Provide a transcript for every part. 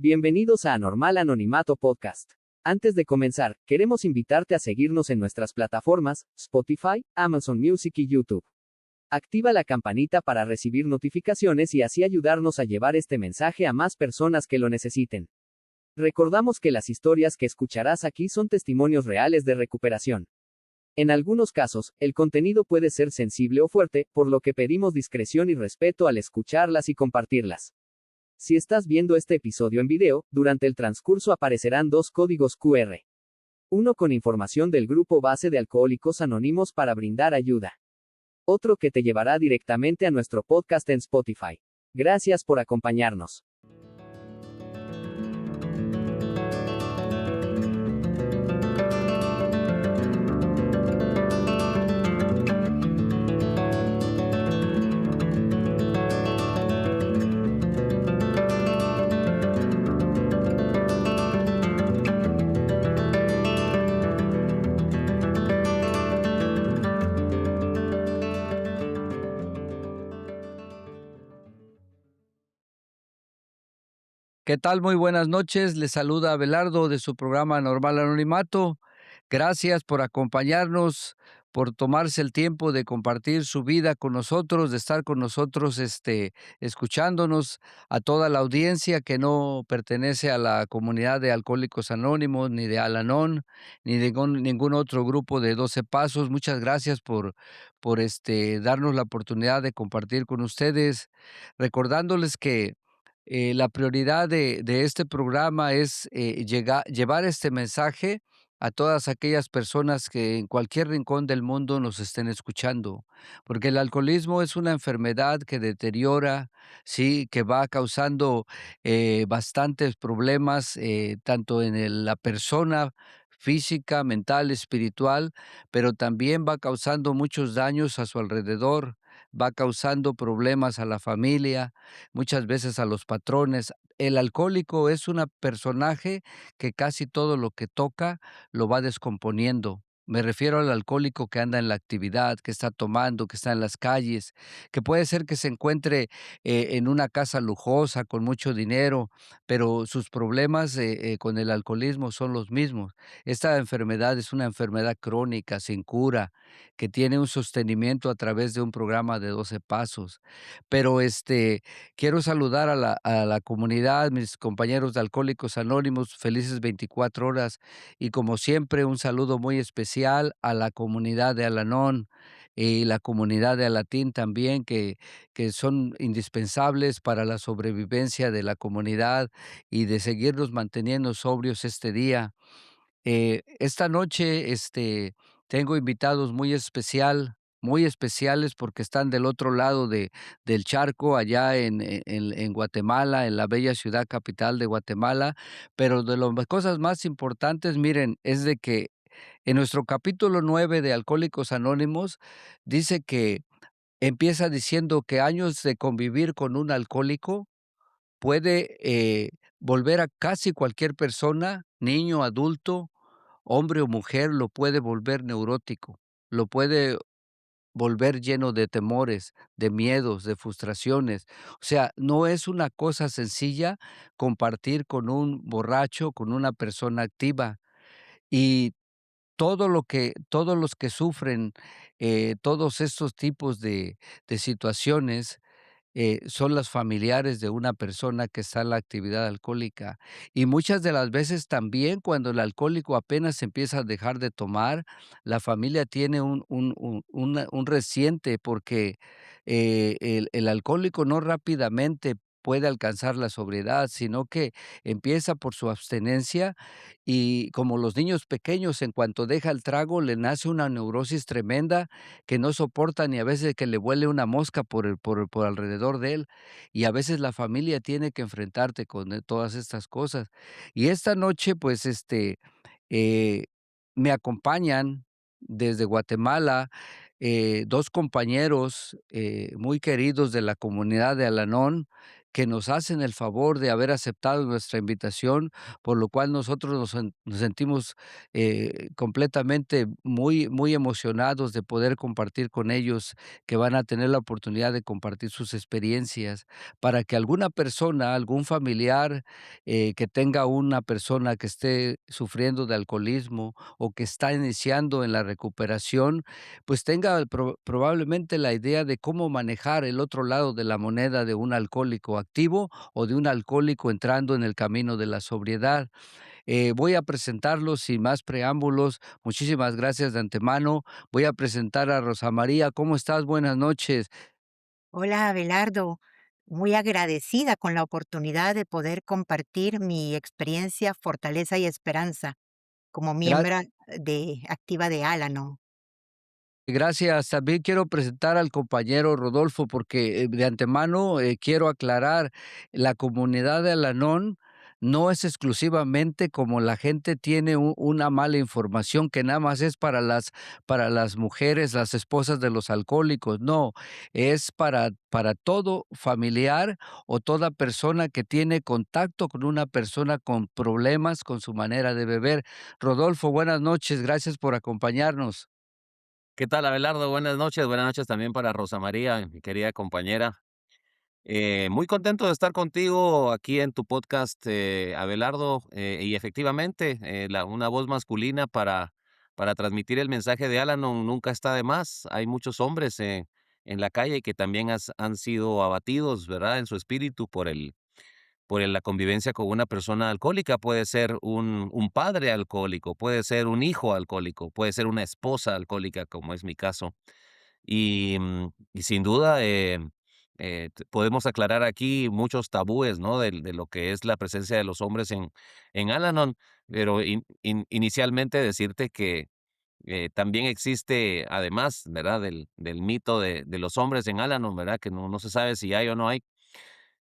Bienvenidos a Anormal Anonimato Podcast. Antes de comenzar, queremos invitarte a seguirnos en nuestras plataformas, Spotify, Amazon Music y YouTube. Activa la campanita para recibir notificaciones y así ayudarnos a llevar este mensaje a más personas que lo necesiten. Recordamos que las historias que escucharás aquí son testimonios reales de recuperación. En algunos casos, el contenido puede ser sensible o fuerte, por lo que pedimos discreción y respeto al escucharlas y compartirlas. Si estás viendo este episodio en video, durante el transcurso aparecerán dos códigos QR. Uno con información del grupo base de Alcohólicos Anónimos para brindar ayuda. Otro que te llevará directamente a nuestro podcast en Spotify. Gracias por acompañarnos. ¿Qué tal? Muy buenas noches. Les saluda Abelardo de su programa Anormal Anonimato. Gracias por acompañarnos, por tomarse el tiempo de compartir su vida con nosotros, de estar con nosotros, escuchándonos, a toda la audiencia que no pertenece a la comunidad de Alcohólicos Anónimos, ni de Al-Anon, ni de ningún otro grupo de 12 Pasos. Muchas gracias por darnos la oportunidad de compartir con ustedes, recordándoles que la prioridad de este programa es llevar este mensaje a todas aquellas personas que en cualquier rincón del mundo nos estén escuchando, porque el alcoholismo es una enfermedad que deteriora, sí, que va causando bastantes problemas, tanto en la persona física, mental, espiritual, pero también va causando muchos daños a su alrededor, va causando problemas a la familia, muchas veces a los patrones. El alcohólico es un personaje que casi todo lo que toca lo va descomponiendo. Me refiero al alcohólico que anda en la actividad, que está tomando, que está en las calles, que puede ser que se encuentre en una casa lujosa con mucho dinero, pero sus problemas con el alcoholismo son los mismos. Esta enfermedad es una enfermedad crónica, sin cura, que tiene un sostenimiento a través de un programa de 12 pasos. Pero quiero saludar a la comunidad, mis compañeros de Alcohólicos Anónimos, felices 24 horas, y como siempre, un saludo muy especial a la comunidad de Al-Anon y la comunidad de Alatín también, que son indispensables para la sobrevivencia de la comunidad y de seguirnos manteniendo sobrios este día. Esta noche, tengo invitados muy especiales porque están del otro lado del charco, allá en Guatemala, en la bella ciudad capital de Guatemala. Pero de las cosas más importantes, miren, es de que en nuestro capítulo 9 de Alcohólicos Anónimos dice que empieza diciendo que años de convivir con un alcohólico puede volver a casi cualquier persona, niño, adulto, hombre o mujer, lo puede volver neurótico, lo puede volver lleno de temores, de miedos, de frustraciones. O sea, no es una cosa sencilla compartir con un borracho, con una persona activa. Y todos los que sufren todos estos tipos de situaciones son las familiares de una persona que está en la actividad alcohólica. Y muchas de las veces también cuando el alcohólico apenas empieza a dejar de tomar, la familia tiene un reciente porque el alcohólico no rápidamente puede alcanzar la sobriedad, sino que empieza por su abstenencia y como los niños pequeños, en cuanto deja el trago, le nace una neurosis tremenda que no soporta ni a veces que le vuele una mosca por alrededor de él, y a veces la familia tiene que enfrentarte con todas estas cosas. Y esta noche, pues, eh, me acompañan desde Guatemala, 2 compañeros, muy queridos de la comunidad de Al-Anon, que nos hacen el favor de haber aceptado nuestra invitación, por lo cual nosotros nos sentimos completamente muy emocionados de poder compartir con ellos, que van a tener la oportunidad de compartir sus experiencias, para que alguna persona, algún familiar que tenga una persona que esté sufriendo de alcoholismo o que está iniciando en la recuperación, pues tenga probablemente la idea de cómo manejar el otro lado de la moneda de un alcohólico activo o de un alcohólico entrando en el camino de la sobriedad. Voy a presentarlos sin más preámbulos. Muchísimas gracias de antemano. Voy a presentar a Rosa María. ¿Cómo estás? Buenas noches. Hola, Abelardo. Muy agradecida con la oportunidad de poder compartir mi experiencia, fortaleza y esperanza como Gra- miembro de activa de Al-Anon. Gracias. También quiero presentar al compañero Rodolfo porque de antemano quiero aclarar, la comunidad de Alanón no es exclusivamente como la gente tiene una mala información que nada más es para las mujeres, las esposas de los alcohólicos. No, es para todo familiar o toda persona que tiene contacto con una persona con problemas con su manera de beber. Rodolfo, buenas noches. Gracias por acompañarnos. ¿Qué tal, Abelardo? Buenas noches también para Rosa María, mi querida compañera. Muy contento de estar contigo aquí en tu podcast, Abelardo, y efectivamente, una voz masculina para transmitir el mensaje de Alanon nunca está de más. Hay muchos hombres en la calle que también han sido abatidos, ¿verdad? En su espíritu la convivencia con una persona alcohólica. Puede ser un padre alcohólico, puede ser un hijo alcohólico, puede ser una esposa alcohólica, como es mi caso. Y sin duda, podemos aclarar aquí muchos tabúes, ¿no? De lo que es la presencia de los hombres en Al-Anon, pero inicialmente decirte que también existe, además, ¿verdad? Del mito de los hombres en Al-Anon, ¿verdad? Que no se sabe si hay o no hay.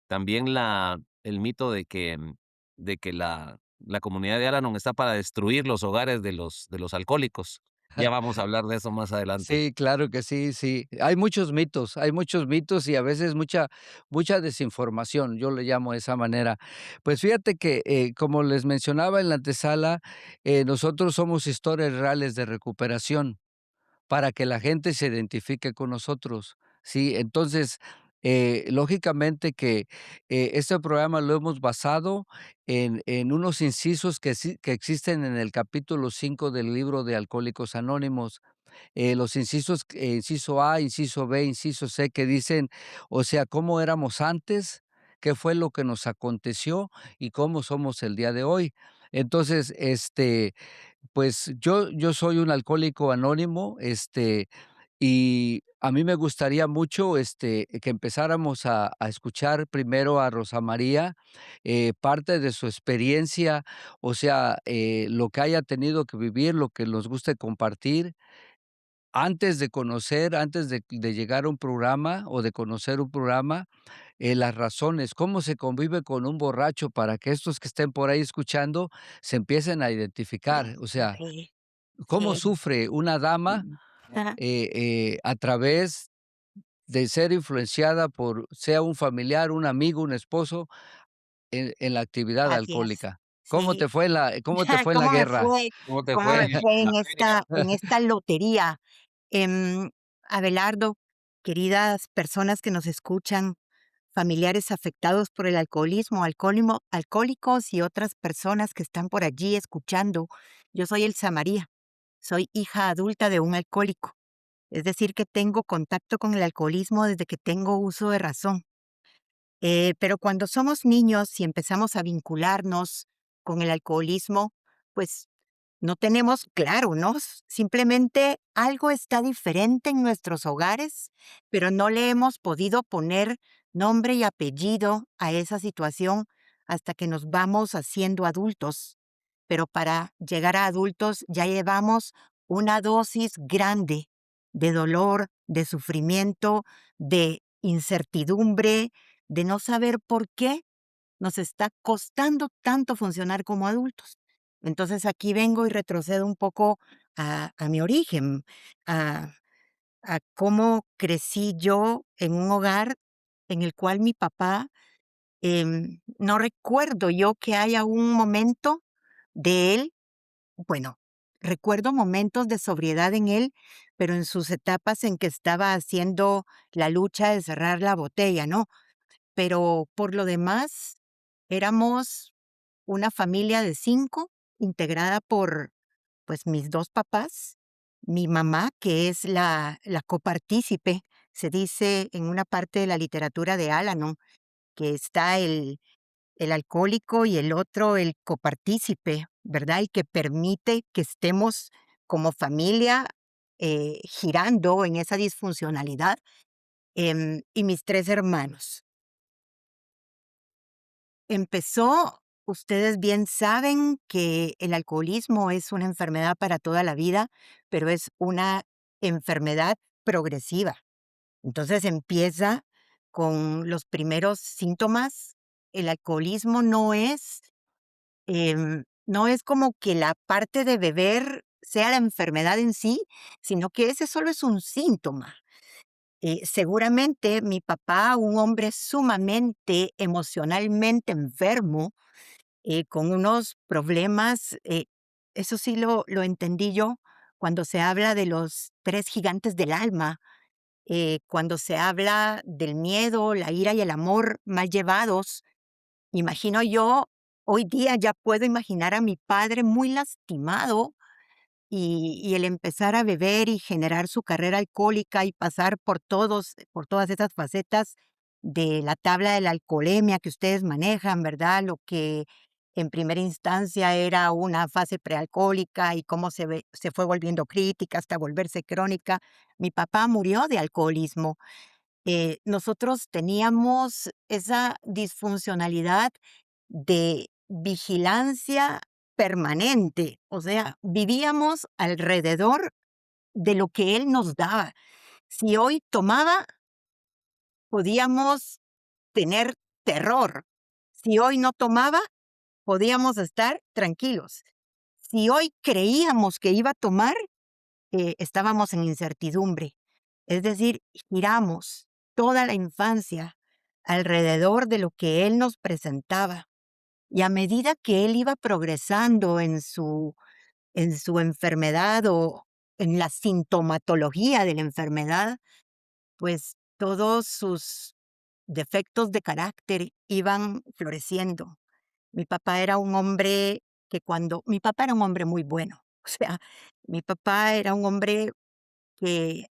También el mito de que la comunidad de Al-Anon está para destruir los hogares de los alcohólicos. Ya vamos a hablar de eso más adelante. Sí, claro que sí, sí. Hay muchos mitos y a veces mucha desinformación, yo le llamo de esa manera. Pues fíjate que, como les mencionaba en la antesala, nosotros somos historias reales de recuperación para que la gente se identifique con nosotros, ¿sí? Entonces, lógicamente que, este programa lo hemos basado en unos incisos que existen en el capítulo 5 del libro de Alcohólicos Anónimos, los incisos, inciso A, inciso B, inciso C, que dicen, o sea, cómo éramos antes, qué fue lo que nos aconteció y cómo somos el día de hoy. Entonces, pues yo soy un alcohólico anónimo, y a mí me gustaría mucho, que empezáramos a escuchar primero a Rosa María, parte de su experiencia, o sea, lo que haya tenido que vivir, lo que nos guste compartir, antes de llegar a un programa o de conocer un programa, las razones, cómo se convive con un borracho para que estos que estén por ahí escuchando se empiecen a identificar. O sea, Sí, cómo sí. sufre una dama, Mm. Ajá, a través de ser influenciada por, sea un familiar, un amigo, un esposo, en la actividad así es. alcohólica. Sí. Cómo te fue en la ¿Cómo me guerra? fue? ¿Cómo te ¿Cómo fue me en fue la en feria? esta lotería? Abelardo, queridas personas que nos escuchan, familiares afectados por el alcoholismo, alcohólicos y otras personas que están por allí escuchando. Yo soy Elsa María, soy hija adulta de un alcohólico, es decir, que tengo contacto con el alcoholismo desde que tengo uso de razón. Pero cuando somos niños y empezamos a vincularnos con el alcoholismo, pues no tenemos claro, ¿no? Simplemente algo está diferente en nuestros hogares, pero no le hemos podido poner nombre y apellido a esa situación hasta que nos vamos haciendo adultos. Pero para llegar a adultos ya llevamos una dosis grande de dolor, de sufrimiento, de incertidumbre, de no saber por qué nos está costando tanto funcionar como adultos. Entonces aquí vengo y retrocedo un poco a mi origen, a, a cómo crecí yo en un hogar en el cual mi papá No recuerdo yo que haya un momento de él, bueno, recuerdo momentos de sobriedad en él, pero en sus etapas en que estaba haciendo la lucha de cerrar la botella, ¿no? Pero por lo demás, éramos una familia de 5, integrada por, pues, mis 2 papás, mi mamá, que es la copartícipe, se dice en una parte de la literatura de Alanon, que está el alcohólico y el otro el copartícipe, ¿verdad? El que permite que estemos como familia, girando en esa disfuncionalidad, y mis 3 hermanos. Empezó, ustedes bien saben que el alcoholismo es una enfermedad para toda la vida, pero es una enfermedad progresiva. Entonces empieza con los primeros síntomas. El alcoholismo no es como que la parte de beber sea la enfermedad en sí, sino que ese solo es un síntoma. Seguramente mi papá, un hombre sumamente emocionalmente enfermo, con unos problemas, eso sí lo entendí yo, cuando se habla de los 3 gigantes del alma, cuando se habla del miedo, la ira y el amor mal llevados. Imagino yo, hoy día ya puedo imaginar a mi padre muy lastimado, y el empezar a beber y generar su carrera alcohólica y pasar por todas esas facetas de la tabla de la alcoholemia que ustedes manejan, ¿verdad? Lo que en primera instancia era una fase prealcohólica y cómo se fue volviendo crítica hasta volverse crónica. Mi papá murió de alcoholismo. Nosotros teníamos esa disfuncionalidad de vigilancia permanente, o sea, vivíamos alrededor de lo que él nos daba. Si hoy tomaba, podíamos tener terror. Si hoy no tomaba, podíamos estar tranquilos. Si hoy creíamos que iba a tomar, estábamos en incertidumbre. Es decir, giramos toda la infancia alrededor de lo que él nos presentaba. Y a medida que él iba progresando en su enfermedad o en la sintomatología de la enfermedad, pues todos sus defectos de carácter iban floreciendo. Mi papá era un hombre muy bueno. O sea, mi papá era un hombre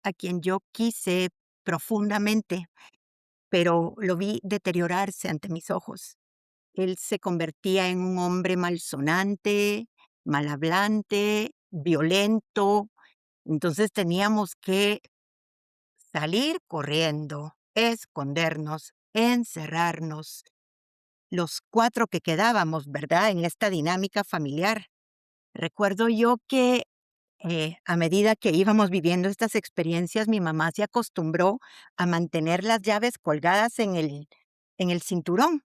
a quien yo quise profundamente, pero lo vi deteriorarse ante mis ojos. Él se convertía en un hombre malsonante, malhablante, violento. Entonces teníamos que salir corriendo, escondernos, encerrarnos, los 4 que quedábamos, ¿verdad? En esta dinámica familiar. Recuerdo yo que a medida que íbamos viviendo estas experiencias, mi mamá se acostumbró a mantener las llaves colgadas en el cinturón,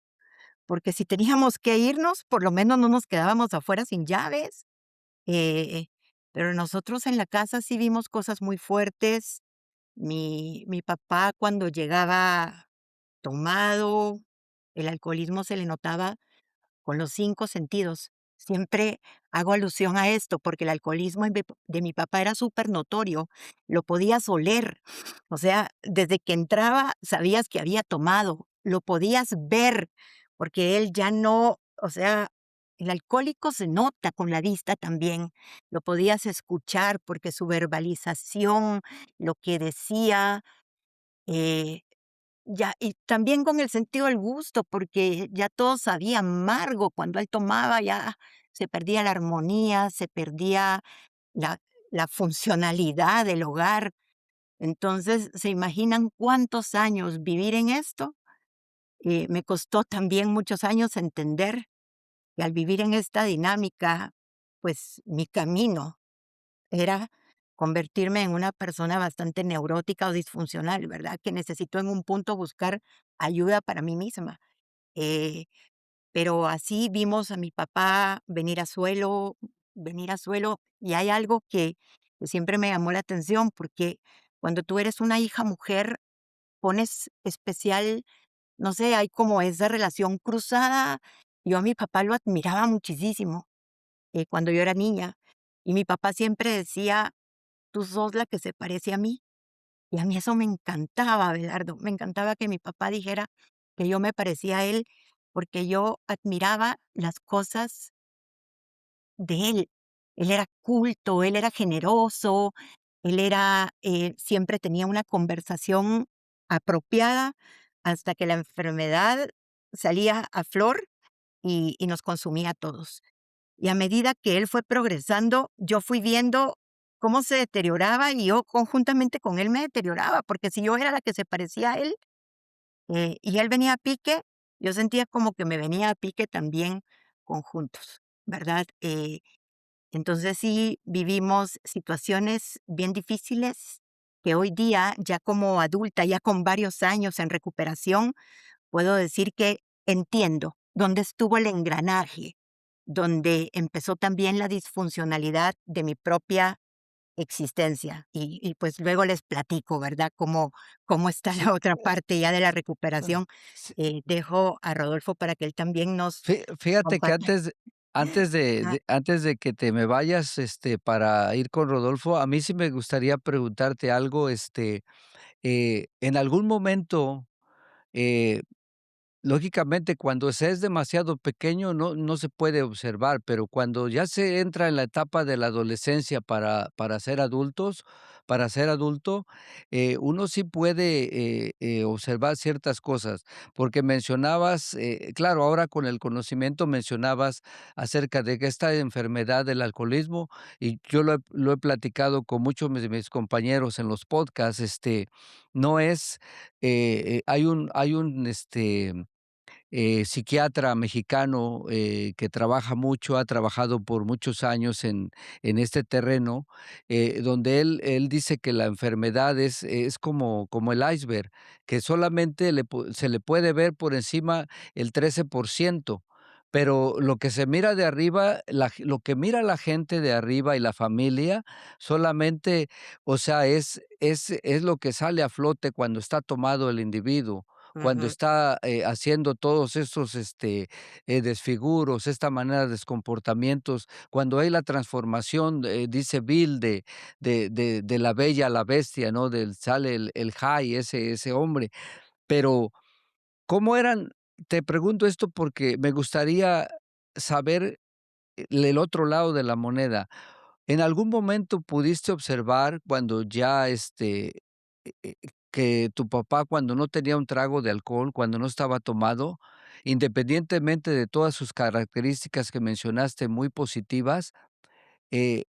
porque si teníamos que irnos, por lo menos no nos quedábamos afuera sin llaves. Eh, pero nosotros en la casa sí vimos cosas muy fuertes. Mi papá, cuando llegaba tomado, el alcoholismo se le notaba con los 5 sentidos. Siempre hago alusión a esto porque el alcoholismo de mi papá era súper notorio, lo podías oler, o sea, desde que entraba sabías que había tomado, lo podías ver, porque él ya no, o sea, el alcohólico se nota con la vista también, lo podías escuchar porque su verbalización, lo que decía, eh, ya, y también con el sentido del gusto, porque ya todo sabía amargo. Cuando él tomaba, ya se perdía la armonía, se perdía la la funcionalidad del hogar. Entonces, ¿se imaginan cuántos años vivir en esto? Me costó también muchos años entender que al vivir en esta dinámica, pues, mi camino era convertirme en una persona bastante neurótica o disfuncional, ¿verdad? Que necesito en un punto buscar ayuda para mí misma. Eh, pero así vimos a mi papá venir a suelo, y hay algo que siempre me llamó la atención, porque cuando tú eres una hija mujer, pones especial no sé, hay como esa relación cruzada. Yo a mi papá lo admiraba muchísimo cuando yo era niña. Y mi papá siempre decía, tú sos la que se parece a mí. Y a mí eso me encantaba, Abelardo. Me encantaba que mi papá dijera que yo me parecía a él, porque yo admiraba las cosas de él. Él era culto, él era generoso, él era, siempre tenía una conversación apropiada hasta que la enfermedad salía a flor y nos consumía a todos. Y a medida que él fue progresando, yo fui viendo cómo se deterioraba y yo conjuntamente con él me deterioraba, porque si yo era la que se parecía a él y él venía a pique, yo sentía como que me venía a pique también conjuntos, ¿verdad? Entonces sí vivimos situaciones bien difíciles que hoy día, ya como adulta, ya con varios años en recuperación, puedo decir que entiendo dónde estuvo el engranaje, donde empezó también la disfuncionalidad de mi propia existencia. Y pues luego les platico, ¿verdad? Cómo está Sí, la otra parte ya de la ah, recuperación. sí. Dejo a Rodolfo para que él también nos Fíjate que comparta. antes de que te me vayas, para ir con Rodolfo, a mí sí me gustaría preguntarte algo, en algún momento, eh lógicamente, cuando se es demasiado pequeño no se puede observar, pero cuando ya se entra en la etapa de la adolescencia para ser adultos para ser adulto, uno sí puede, observar ciertas cosas, porque mencionabas, claro, ahora con el conocimiento mencionabas acerca de que esta enfermedad del alcoholismo, y yo lo he platicado con muchos de mis compañeros en los podcasts, no es, hay un, psiquiatra mexicano que trabaja mucho, ha trabajado por muchos años en este terreno, donde él dice que la enfermedad es como el iceberg, que solamente se le puede ver por encima el 13%. Pero lo que se mira de arriba, lo que mira la gente de arriba y la familia, solamente, o sea, es lo que sale a flote cuando está tomado el individuo, cuando Ujú. está, haciendo todos esos, desfiguros, esta manera de comportamientos, cuando hay la transformación, dice Bill, de la bella a la bestia, ¿no? Del sale el Jai, ese hombre. Pero, ¿cómo eran? Te pregunto esto porque me gustaría saber el otro lado de la moneda. ¿En algún momento pudiste observar cuando ya, que tu papá, cuando no tenía un trago de alcohol, cuando no estaba tomado, independientemente de todas sus características que mencionaste muy positivas, eh,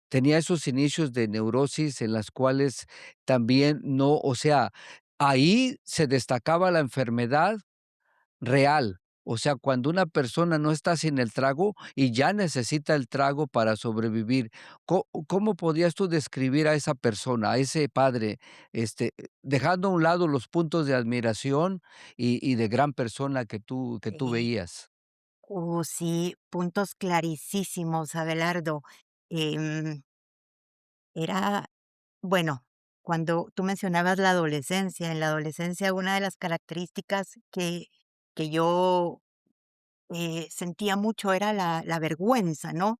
tenía esos inicios de neurosis en las cuales también no, o sea, ahí se destacaba la enfermedad real? O sea, cuando una persona no está sin el trago y ya necesita el trago para sobrevivir, ¿cómo podías tú describir a esa persona, a ese padre, dejando a un lado los puntos de admiración y de gran persona que tú Sí. veías? Sí, puntos clarísimos, Abelardo. Em, era, bueno, cuando tú mencionabas la adolescencia, en la adolescencia una de las características que yo sentía mucho era la vergüenza, ¿no?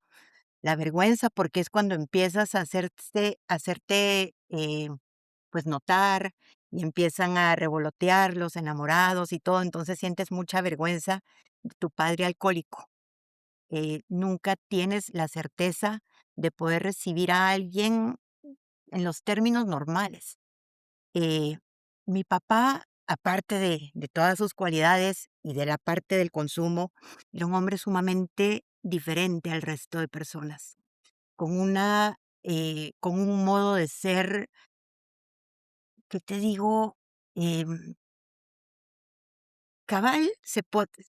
La vergüenza porque es cuando empiezas a hacerte pues notar y empiezan a revolotear los enamorados y todo, entonces sientes mucha vergüenza de tu padre alcohólico. Nunca tienes la certeza de poder recibir a alguien en los términos normales. Eh, Mi papá, aparte de todas sus cualidades y de la parte del consumo, era un hombre sumamente diferente al resto de personas, con un modo de ser, ¿qué te digo? Em, Cabal,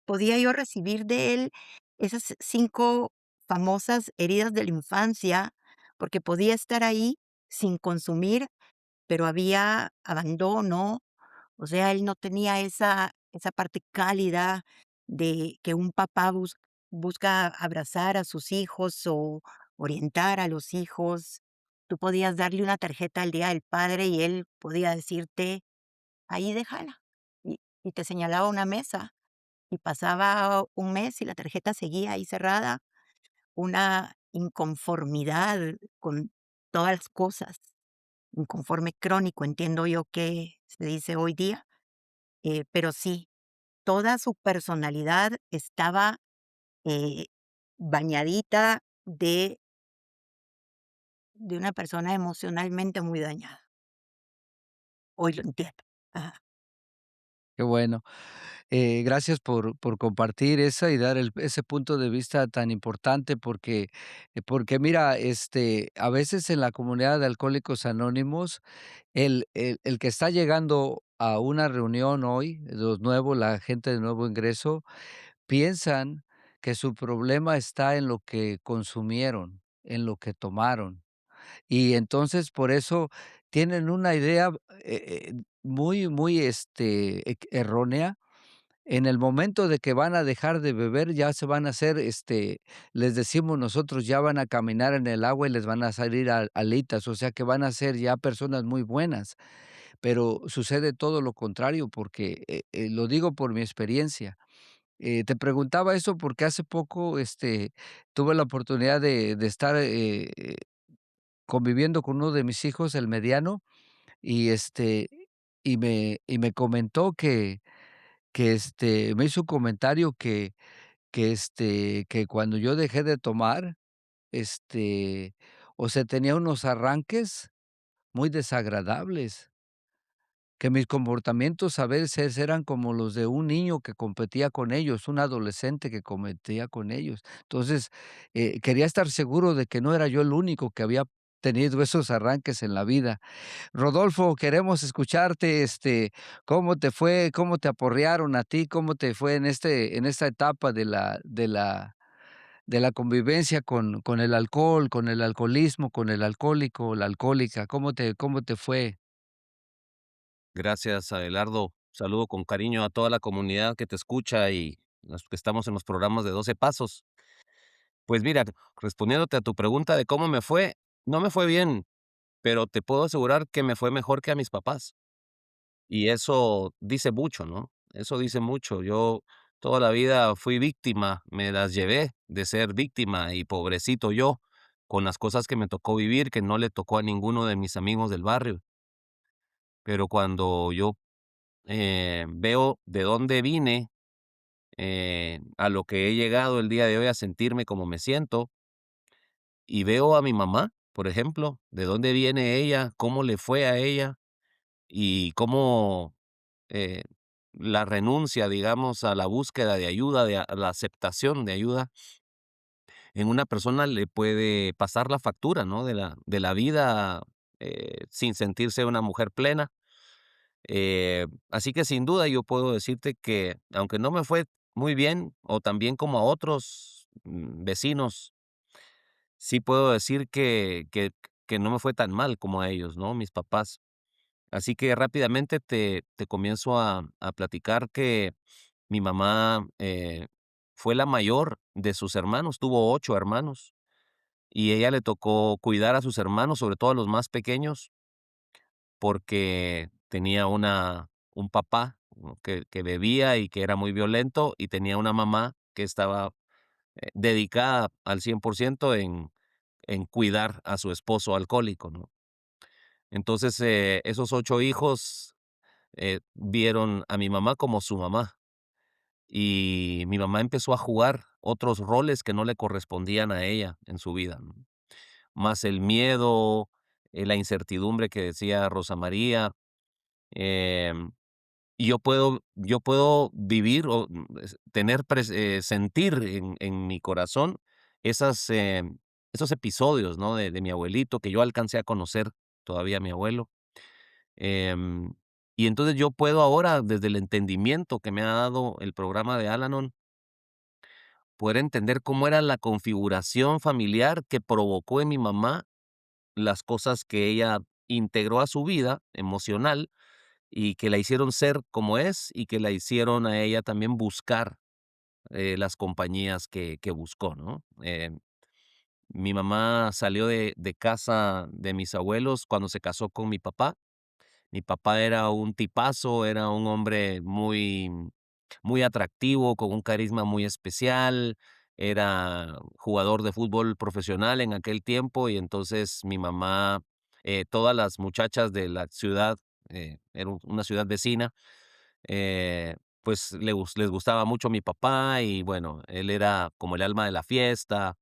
podía yo recibir de él esas 5 famosas heridas de la infancia, porque podía estar ahí sin consumir, pero había abandono, o sea, él no tenía esa parte cálida de que un papá busca abrazar a sus hijos o orientar a los hijos. Tú podías darle una tarjeta al Día del Padre y él podía decirte: "Ahí déjala", y te señalaba una mesa y pasaba un mes y la tarjeta seguía ahí cerrada, una inconformidad con todas las cosas, inconforme crónico, entiendo yo que se dice hoy día, pero sí, toda su personalidad estaba eh, bañadita de una persona emocionalmente muy dañada. Hoy lo entiendo. Ajá. Qué bueno. Gracias por compartir esa y dar ese punto de vista tan importante porque mira, a veces en la comunidad de Alcohólicos Anónimos, el que está llegando a una reunión hoy, los nuevos, la gente de nuevo ingreso, piensan que su problema está en lo que consumieron, en lo que tomaron. Y entonces, por eso tienen una idea, muy, errónea. En el momento de que van a dejar de beber, ya se van a hacer, les decimos nosotros, ya van a caminar en el agua y les van a salir alitas, o sea, que van a ser ya personas muy buenas. Pero sucede todo lo contrario, porque, lo digo por mi experiencia. Te preguntaba eso porque hace poco, tuve la oportunidad de estar, conviviendo con uno de mis hijos, el mediano, y, y me comentó me hizo un comentario que cuando yo dejé de tomar, o sea, tenía unos arranques muy desagradables, que mis comportamientos a veces eran como los de un niño que competía con ellos, un adolescente que competía con ellos. Entonces, quería estar seguro de que no era yo el único que había tenido esos arranques en la vida. Rodolfo, queremos escucharte, ¿cómo te fue? ¿Cómo te aporrearon a ti? ¿Cómo te fue en esta etapa de la convivencia con el alcohol, con el alcoholismo, con el alcohólico, la alcohólica? ¿Cómo te fue? Gracias, Abelardo. Saludo con cariño a toda la comunidad que te escucha y los que estamos en los programas de 12 Pasos. Pues mira, respondiéndote a tu pregunta de cómo me fue, no me fue bien, pero te puedo asegurar que me fue mejor que a mis papás. Y eso dice mucho, ¿no? Eso dice mucho. Yo toda la vida fui víctima, me las llevé de ser víctima y pobrecito yo, con las cosas que me tocó vivir, que no le tocó a ninguno de mis amigos del barrio. Pero cuando yo veo de dónde vine, a lo que he llegado el día de hoy a sentirme como me siento, y veo a mi mamá, por ejemplo, de dónde viene ella, cómo le fue a ella y cómo eh, la renuncia, digamos, a la búsqueda de ayuda, a la aceptación de ayuda en una persona le puede pasar la factura, ¿no? De la vida sin sentirse una mujer plena. Así que sin duda yo puedo decirte que aunque no me fue muy bien o tan bien como a otros vecinos, sí puedo decir que no me fue tan mal como a ellos, ¿no? Mis papás. Así que rápidamente te comienzo a platicar que mi mamá fue la mayor de sus hermanos, tuvo 8 hermanos y ella le tocó cuidar a sus hermanos, sobre todo a los más pequeños, porque tenía un papá, ¿no? que bebía y que era muy violento y tenía una mamá que estaba dedicada al 100% en cuidar a su esposo alcohólico, ¿no? Entonces, esos 8 hijos vieron a mi mamá como su mamá y mi mamá empezó a jugar otros roles que no le correspondían a ella en su vida, ¿no? Más el miedo, la incertidumbre que decía Rosa María, em, y yo puedo vivir o tener, sentir en mi corazón esas, esos episodios, ¿no? De mi abuelito, que yo alcancé a conocer todavía a mi abuelo. Em, y entonces yo puedo ahora, desde el entendimiento que me ha dado el programa de Al-Anon, poder entender cómo era la configuración familiar que provocó en mi mamá las cosas que ella integró a su vida emocional y que la hicieron ser como es y que la hicieron a ella también buscar las compañías que buscó, ¿no? Mi mamá salió de casa de mis abuelos cuando se casó con mi papá Mi papá era un tipazo, era un hombre muy atractivo, con un carisma muy especial, era jugador de fútbol profesional en aquel tiempo y entonces mi mamá, todas las muchachas de la ciudad, era una ciudad vecina, pues les gustaba mucho mi papá y bueno, él era como el alma de la fiesta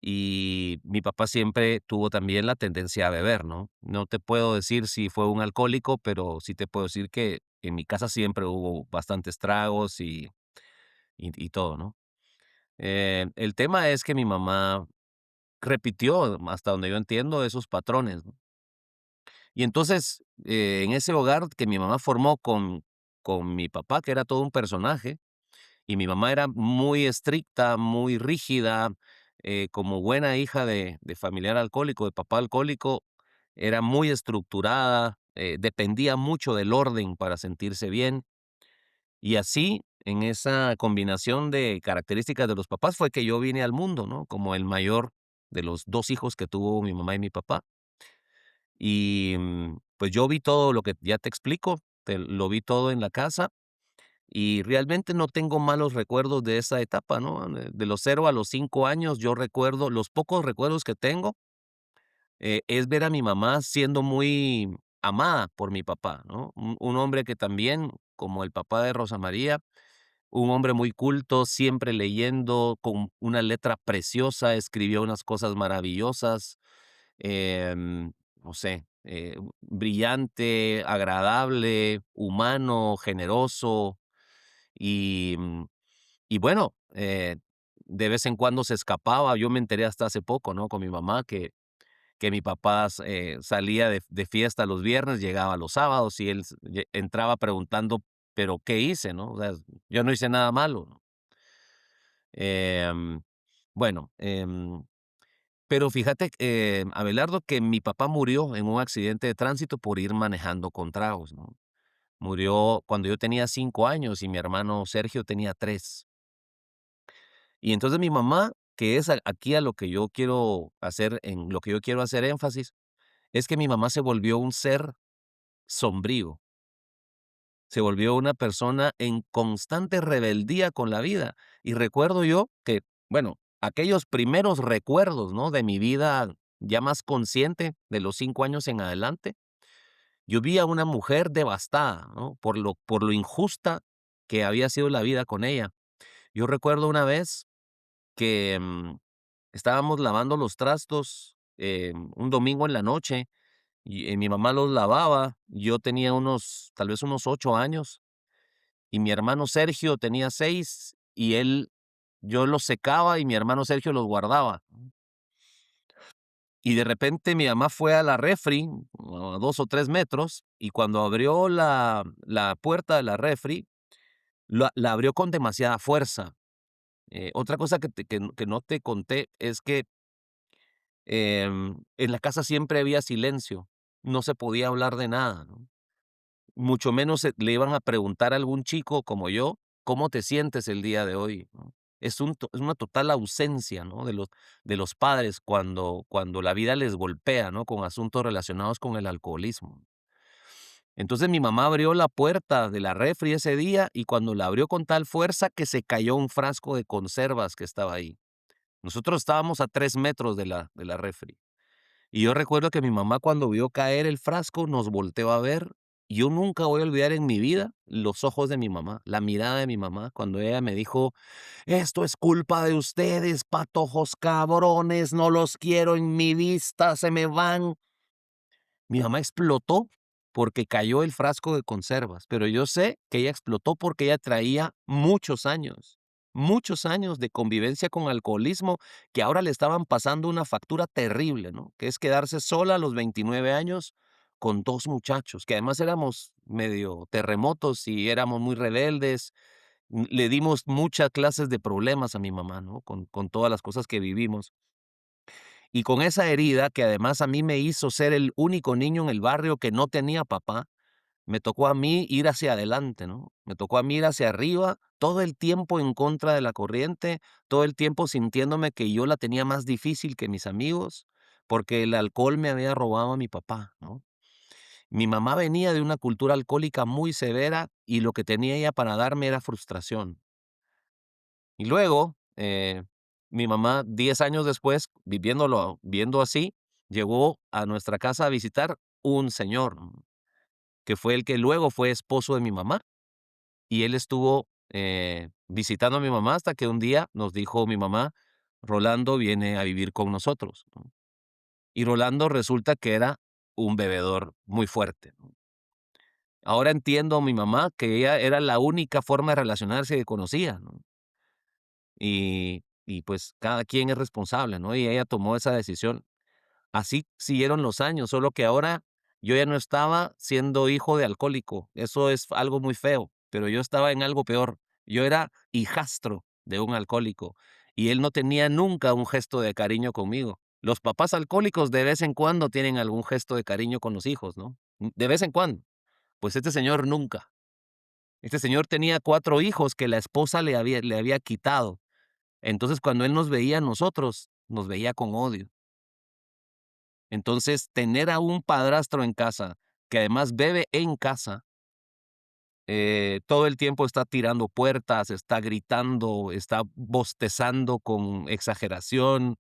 y mi papá siempre tuvo también la tendencia a beber, ¿no? No te puedo decir si fue un alcohólico, pero sí te puedo decir que en mi casa siempre hubo bastantes tragos y todo, ¿no? El tema es que mi mamá repitió, hasta donde yo entiendo, esos patrones, ¿no? Y entonces, en ese hogar que mi mamá formó con mi papá, que era todo un personaje, y mi mamá era muy estricta, muy rígida, como buena hija de familiar alcohólico, de papá alcohólico, era muy estructurada, dependía mucho del orden para sentirse bien. Y así, en esa combinación de características de los papás, fue que yo vine al mundo, ¿no? Como el mayor de los 2 hijos que tuvo mi mamá y mi papá. Y, pues, yo vi todo lo que ya te explico, lo vi todo en la casa, y realmente no tengo malos recuerdos de esa etapa, ¿no? De los 0 a los 5 años, yo recuerdo los pocos recuerdos que tengo, es ver a mi mamá siendo muy amada por mi papá, ¿no? Un hombre que también, como el papá de Rosa María, un hombre muy culto, siempre leyendo, con una letra preciosa, escribió unas cosas maravillosas, no sé, brillante, agradable, humano, generoso y, y bueno, de vez en cuando se escapaba. Yo me enteré hasta hace poco, ¿no? Con mi mamá que mi papá salía de fiesta los viernes, llegaba los sábados y él entraba preguntando, pero ¿qué hice, no? O sea, yo no hice nada malo, ¿no? Em, bueno, pero fíjate, Abelardo, que mi papá murió en un accidente de tránsito por ir manejando con tragos, ¿no? Murió cuando yo tenía 5 años y mi hermano Sergio tenía 3. Y entonces mi mamá, que es aquí a lo que yo quiero hacer, en lo que yo quiero hacer énfasis, es que mi mamá se volvió un ser sombrío, se volvió una persona en constante rebeldía con la vida. Y recuerdo yo que, bueno, aquellos primeros recuerdos, ¿no? De mi vida ya más consciente, de los 5 años en adelante, yo vi a una mujer devastada, ¿no? Por lo injusta que había sido la vida con ella. Yo recuerdo una vez que estábamos lavando los trastos un domingo en la noche y mi mamá los lavaba. Yo tenía tal vez unos 8 años y mi hermano Sergio tenía 6 y yo los secaba y mi hermano Sergio los guardaba. Y de repente mi mamá fue a la refri, a 2 o 3 metros, y cuando abrió la puerta de la refri, la abrió con demasiada fuerza. Otra cosa que no te conté es que en la casa siempre había silencio, no se podía hablar de nada, ¿no? Mucho menos le iban a preguntar a algún chico como yo, ¿cómo te sientes el día de hoy? ¿No? Es una total ausencia, ¿no? de los padres cuando la vida les golpea, ¿no? Con asuntos relacionados con el alcoholismo. Entonces mi mamá abrió la puerta de la refri ese día y cuando la abrió con tal fuerza que se cayó un frasco de conservas que estaba ahí. Nosotros estábamos a 3 metros de la refri. Y yo recuerdo que mi mamá cuando vio caer el frasco nos volteó a ver. Y yo nunca voy a olvidar en mi vida los ojos de mi mamá, la mirada de mi mamá cuando ella me dijo, esto es culpa de ustedes, patojos cabrones, no los quiero en mi vista, se me van. Mi mamá explotó porque cayó el frasco de conservas, pero yo sé que ella explotó porque ella traía muchos años de convivencia con alcoholismo que ahora le estaban pasando una factura terrible, ¿no? Que es quedarse sola a los 29 años con 2 muchachos, que además éramos medio terremotos y éramos muy rebeldes. Le dimos muchas clases de problemas a mi mamá, ¿no? Con todas las cosas que vivimos. Y con esa herida, que además a mí me hizo ser el único niño en el barrio que no tenía papá, me tocó a mí ir hacia adelante, ¿no? Me tocó a mí ir hacia arriba, todo el tiempo en contra de la corriente, todo el tiempo sintiéndome que yo la tenía más difícil que mis amigos, porque el alcohol me había robado a mi papá, ¿no? Mi mamá venía de una cultura alcohólica muy severa y lo que tenía ella para darme era frustración. Y luego, mi mamá, 10 años después, viendo así, llegó a nuestra casa a visitar un señor, que fue el que luego fue esposo de mi mamá. Y él estuvo, visitando a mi mamá hasta que un día nos dijo mi mamá: "Rolando viene a vivir con nosotros", ¿no? Y Rolando resulta que era un bebedor muy fuerte, ¿no? Ahora entiendo a mi mamá que ella era la única forma de relacionarse que conocía, ¿no? Y pues cada quien es responsable, ¿no? Y ella tomó esa decisión. Así siguieron los años, solo que ahora yo ya no estaba siendo hijo de alcohólico. Eso es algo muy feo, pero yo estaba en algo peor. Yo era hijastro de un alcohólico y él no tenía nunca un gesto de cariño conmigo. Los papás alcohólicos de vez en cuando tienen algún gesto de cariño con los hijos, ¿no? De vez en cuando. Pues este señor nunca. Este señor tenía 4 hijos que la esposa le había quitado. Entonces, cuando él nos veía a nosotros, nos veía con odio. Entonces, tener a un padrastro en casa, que además bebe en casa, todo el tiempo está tirando puertas, está gritando, está bostezando con exageración,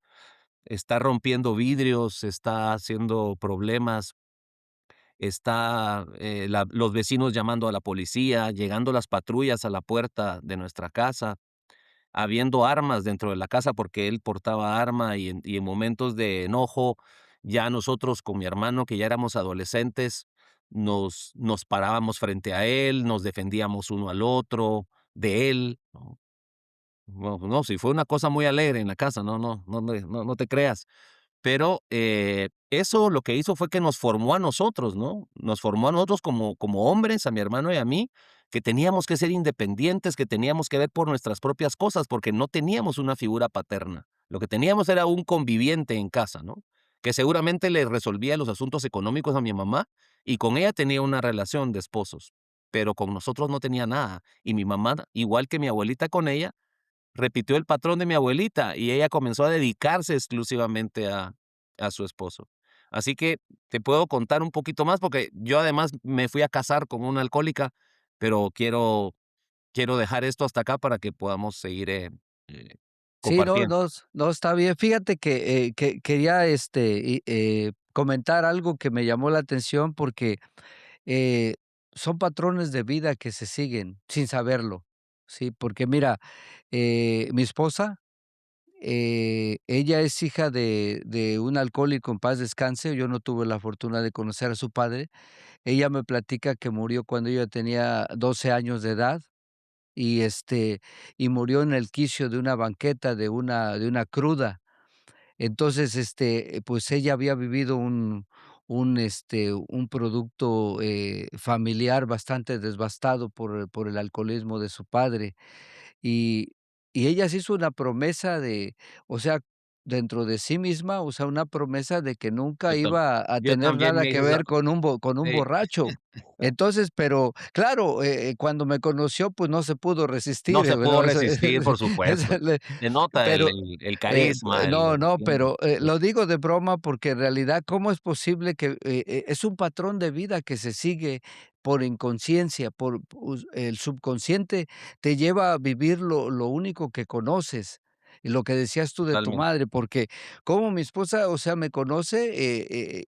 está rompiendo vidrios, está haciendo problemas, está, los vecinos llamando a la policía, llegando las patrullas a la puerta de nuestra casa, habiendo armas dentro de la casa porque él portaba arma y en momentos de enojo, ya nosotros con mi hermano, que ya éramos adolescentes, nos parábamos frente a él, nos defendíamos uno al otro, de él, ¿no? No, sí fue una cosa muy alegre en la casa, no te creas. Pero, eso lo que hizo fue que nos formó a nosotros, ¿no? Nos formó a nosotros como hombres, a mi hermano y a mí, que teníamos que ser independientes, que teníamos que ver por nuestras propias cosas, porque no teníamos una figura paterna. Lo que teníamos era un conviviente en casa, ¿no? Que seguramente le resolvía los asuntos económicos a mi mamá, y con ella tenía una relación de esposos, pero con nosotros no tenía nada. Y mi mamá, igual que mi abuelita con ella, repitió el patrón de mi abuelita y ella comenzó a dedicarse exclusivamente a su esposo. Así que te puedo contar un poquito más porque yo además me fui a casar con una alcohólica, pero quiero dejar esto hasta acá para que podamos seguir, eh, Sí, no, compartiendo. no, no, está bien. Fíjate que quería, comentar algo que me llamó la atención porque, eh, son patrones de vida que se siguen sin saberlo, ¿sí? Porque mira, mi esposa, ella es hija de un alcohólico, en paz descanse. Yo no tuve la fortuna de conocer a su padre. Ella me platica que murió cuando ella tenía 12 años de edad y, y murió en el quicio de una banqueta, de una cruda. Entonces, pues ella había vivido un producto, familiar bastante devastado por el alcoholismo de su padre. Y y ella se hizo una promesa de, o sea, dentro de sí misma, o sea, una promesa de que nunca Yo tam iba a yo tener también nada me que hice esa ver con un sí, borracho. Entonces, pero claro, cuando me conoció, pues no se pudo no resistir, se pudo ¿verdad? resistir, por Esa supuesto. le Se nota el pero el el carisma, no, el no, sí, pero, lo digo de broma porque en realidad, ¿cómo es posible que, es un patrón de vida que se sigue por inconsciencia, el subconsciente te lleva a vivir lo único que conoces, y lo que decías tú de tu totalmente. madre, porque como mi esposa, o sea, me conoce,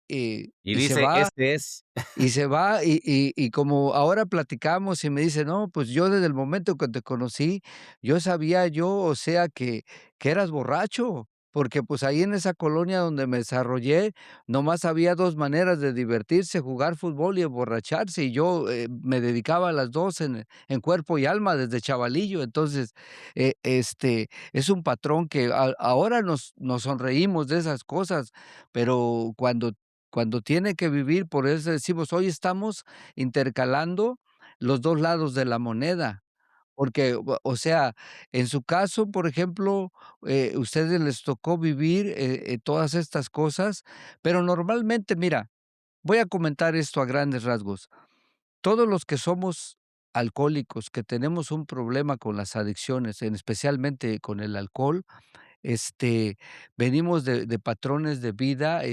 Y y se dice: va "Este es". y se va, y como ahora platicamos y me dice: "No, pues yo desde el momento que te conocí, yo sabía yo, o sea, que eras borracho", porque, pues, ahí en esa colonia donde me desarrollé, nomás había 2 maneras de divertirse, jugar fútbol y emborracharse, y yo, me dedicaba a las 2 en cuerpo y alma desde chavalillo. Entonces, es un patrón que ahora nos sonreímos de esas cosas, pero cuando tiene que vivir, por eso decimos, hoy estamos intercalando los 2 lados de la moneda, porque, o sea, en su caso, por ejemplo, ustedes les tocó vivir, todas estas cosas, pero normalmente, mira, voy a comentar esto a grandes rasgos. Todos los que somos alcohólicos, que tenemos un problema con las adicciones, especialmente con el alcohol, este, venimos de patrones de vida,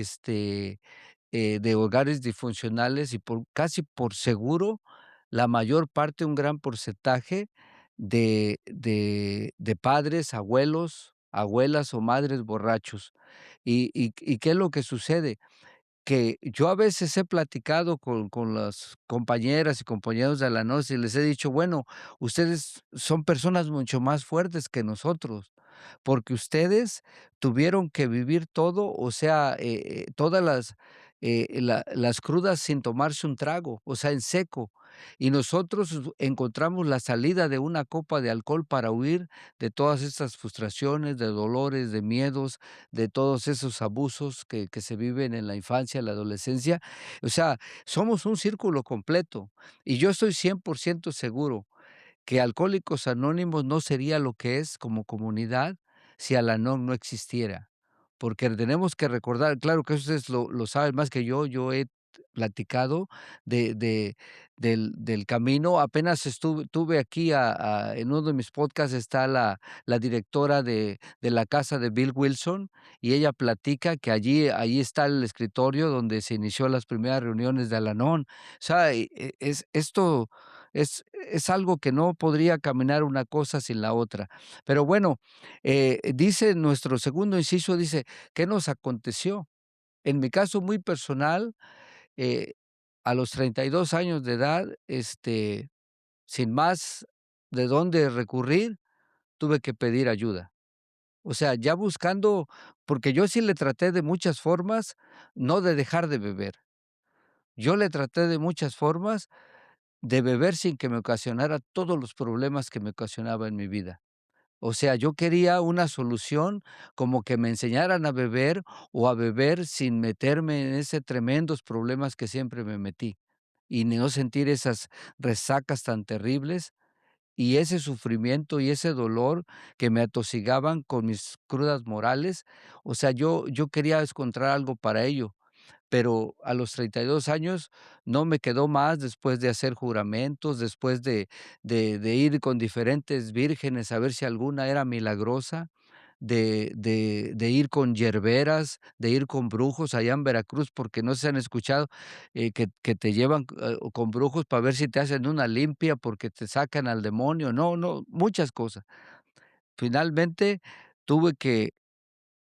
de hogares disfuncionales y casi por seguro, la mayor parte, un gran porcentaje de padres, abuelos, abuelas o madres borrachos. ¿Y qué es lo que sucede? Que yo a veces he platicado con las compañeras y compañeros de la noche y les he dicho: "Bueno, ustedes son personas mucho más fuertes que nosotros, porque ustedes tuvieron que vivir todo, o sea, todas las crudas sin tomarse un trago, o sea, en seco, y nosotros encontramos la salida de una copa de alcohol para huir de todas estas frustraciones, de dolores, de miedos, de todos esos abusos que se viven en la infancia, la adolescencia. O sea, somos un círculo completo y yo estoy 100% seguro que Alcohólicos Anónimos no sería lo que es como comunidad si Al-Anon no existiera, porque tenemos que recordar, claro que ustedes lo saben más que yo he platicado de del camino, apenas tuve aquí en uno de mis podcasts está la directora de la casa de Bill Wilson, y ella platica que allí está el escritorio donde se inició las primeras reuniones de Al-Anon. O sea, esto es algo que no podría caminar una cosa sin la otra. Pero bueno, dice nuestro segundo inciso, dice, ¿qué nos aconteció? En mi caso muy personal, eh, a los 32 años de edad, sin más de dónde recurrir, tuve que pedir ayuda. O sea, ya buscando, porque yo sí le traté de muchas formas, no de dejar de beber. Yo le traté de muchas formas de beber sin que me ocasionara todos los problemas que me ocasionaba en mi vida. O sea, yo quería una solución como que me enseñaran a beber o a beber sin meterme en ese tremendos problemas que siempre me metí y no sentir esas resacas tan terribles y ese sufrimiento y ese dolor que me atosigaban con mis crudas morales. O sea, yo quería encontrar algo para ello, pero a los 32 años no me quedó más después de hacer juramentos, después de ir con diferentes vírgenes a ver si alguna era milagrosa, de ir con yerberas, de ir con brujos allá en Veracruz, porque no se han escuchado, que te llevan, con brujos para ver si te hacen una limpia, porque te sacan al demonio. No, no, muchas cosas. Finalmente, tuve que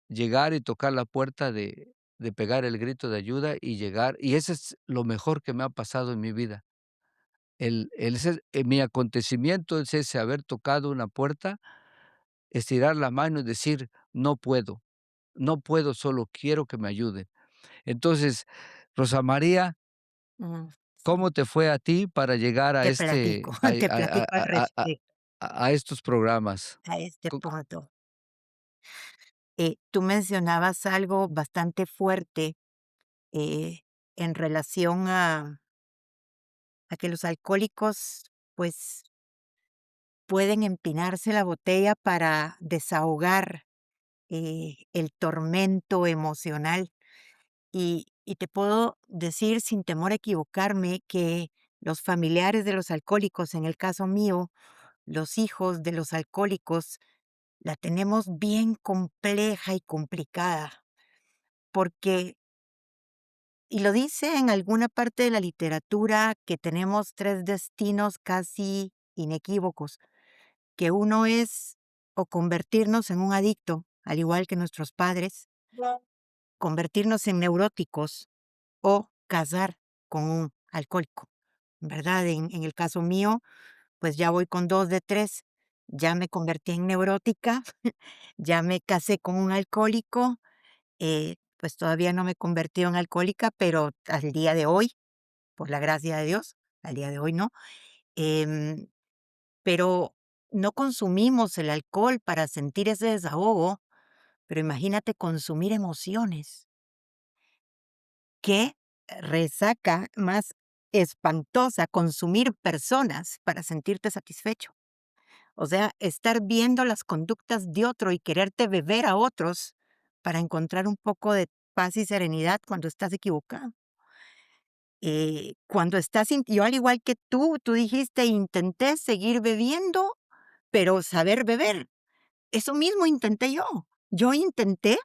llegar y tocar la puerta de pegar el grito de ayuda y llegar, y ese es lo mejor que me ha pasado en mi vida. Mi acontecimiento es ese, haber tocado una puerta, estirar la mano y decir: "No puedo, no puedo solo, quiero que me ayuden". Entonces, Rosa María, Mm, sí. ¿cómo te fue a ti para llegar a Te platico, te platico al respecto a estos programas? a este Co punto. Tú mencionabas algo bastante fuerte eh, en relación a que los alcohólicos, pues, pueden empinarse la botella para desahogar el tormento emocional. Y te puedo decir sin temor a equivocarme que los familiares de los alcohólicos, en el caso mío, los hijos de los alcohólicos, la tenemos bien compleja y complicada, porque, y lo dice en alguna parte de la literatura, que tenemos tres destinos casi inequívocos, que uno es o convertirnos en un adicto, al igual que nuestros padres, convertirnos en neuróticos o casar con un alcohólico, ¿verdad? En el caso mío, pues ya voy con 2 de 3. Ya me convertí en neurótica, ya me casé con un alcohólico, pues todavía no me convertí en alcohólica, pero al día de hoy, por la gracia de Dios, al día de hoy no. Em, pero no consumimos el alcohol para sentir ese desahogo, pero imagínate consumir emociones. Qué resaca más espantosa consumir personas para sentirte satisfecho. O sea, estar viendo las conductas de otro y quererte beber a otros para encontrar un poco de paz y serenidad cuando estás equivocado. Cuando estás, yo al igual que tú dijiste, intenté seguir bebiendo, pero saber beber. Eso mismo intenté yo. Yo intenté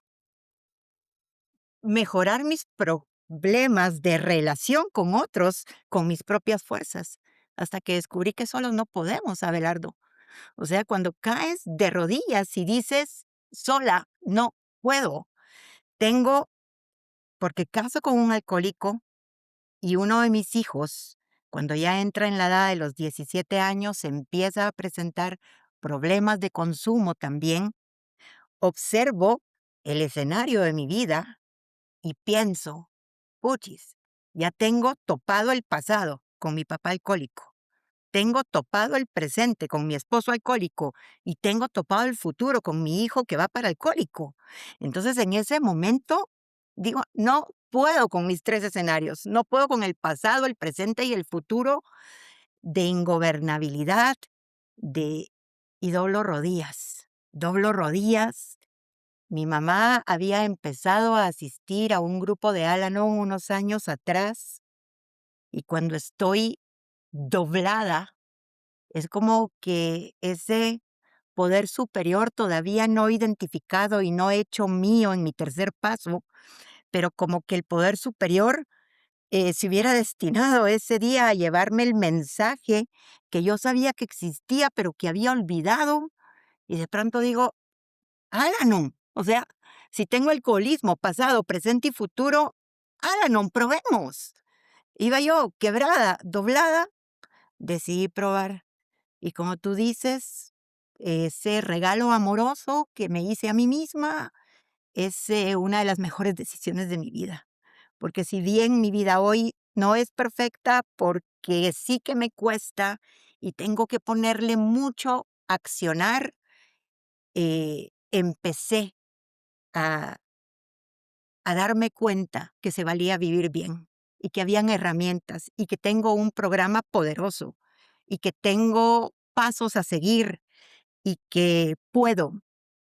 mejorar mis problemas de relación con otros con mis propias fuerzas, hasta que descubrí que solos no podemos, Abelardo. O sea, cuando caes de rodillas y dices: "Sola no puedo". Tengo porque caso con un alcohólico y uno de mis hijos, cuando ya entra en la edad de los 17 años, empieza a presentar problemas de consumo también. Observo el escenario de mi vida y pienso: "Puchis, ya tengo topado el pasado con mi papá alcohólico, tengo topado el presente con mi esposo alcohólico y tengo topado el futuro con mi hijo que va para alcohólico". Entonces, en ese momento digo: "No puedo con mis 3 escenarios, no puedo con el pasado, el presente y el futuro de ingobernabilidad, de y doblo rodillas, doblo rodillas". Mi mamá había empezado a asistir a un grupo de Al-Anon unos años atrás, y cuando estoy doblada, es como que ese poder superior todavía no identificado y no hecho mío en mi tercer paso, pero como que el poder superior, se hubiera destinado ese día a llevarme el mensaje que yo sabía que existía, pero que había olvidado, y de pronto digo: Al-Anon, o sea, si tengo alcoholismo pasado, presente y futuro, Al-Anon, probemos. Iba yo quebrada, doblada, decidí probar. Y como tú dices, ese regalo amoroso que me hice a mí misma es, una de las mejores decisiones de mi vida. Porque si bien mi vida hoy no es perfecta, porque sí que me cuesta y tengo que ponerle mucho accionar, empecé a darme cuenta que se valía vivir bien y que habían herramientas y que tengo un programa poderoso y que tengo pasos a seguir y que puedo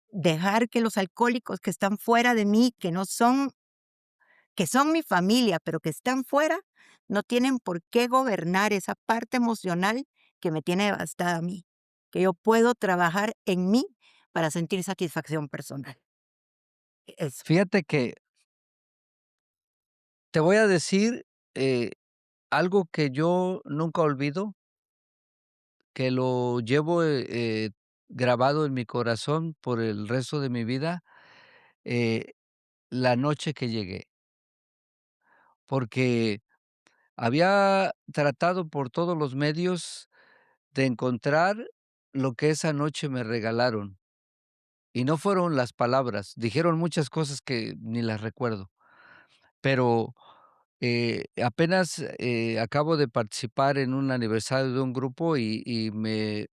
dejar que los alcohólicos que están fuera de mí, que son mi familia, pero que están fuera, no tienen por qué gobernar esa parte emocional que me tiene devastada a mí, que yo puedo trabajar en mí para sentir satisfacción personal. Eso. Fíjate que te voy a decir, algo que yo nunca olvido, que lo llevo, grabado en mi corazón por el resto de mi vida, eh, la noche que llegué, porque había tratado por todos los medios de encontrar lo que esa noche me regalaron, y no fueron las palabras, dijeron muchas cosas que ni las recuerdo, pero, apenas, acabo de participar en un aniversario de un grupo y me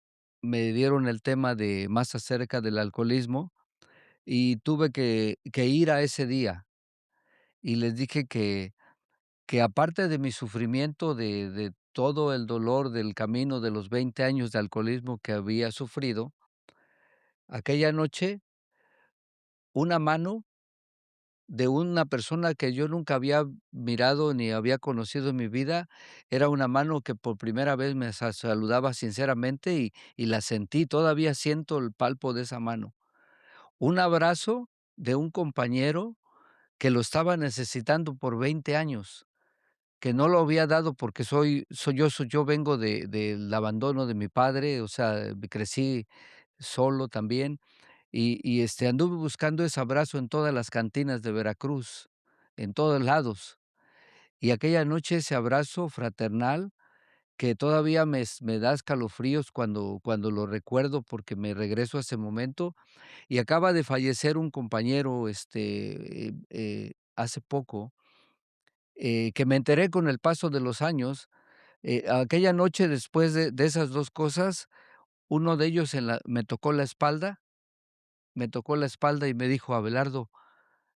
dieron el tema de más acerca del alcoholismo, y tuve que ir a ese día, y les dije que aparte de mi sufrimiento, de todo el dolor del camino de los 20 años de alcoholismo que había sufrido, aquella noche una mano de una persona que yo nunca había mirado ni había conocido en mi vida, era una mano que por primera vez me saludaba sinceramente y la sentí, todavía siento el palpo de esa mano. Un abrazo de un compañero que lo estaba necesitando por 20 años, que no lo había dado porque yo vengo del abandono de mi padre, o sea, crecí solo también, anduve buscando ese abrazo en todas las cantinas de Veracruz, en todos lados. Y aquella noche ese abrazo fraternal que todavía me da escalofríos cuando lo recuerdo, porque me regreso a ese momento. Y acaba de fallecer un compañero, hace poco, que me enteré con el paso de los años. Aquella noche, después de esas 2 cosas, uno de ellos me tocó la espalda y me dijo: "Abelardo,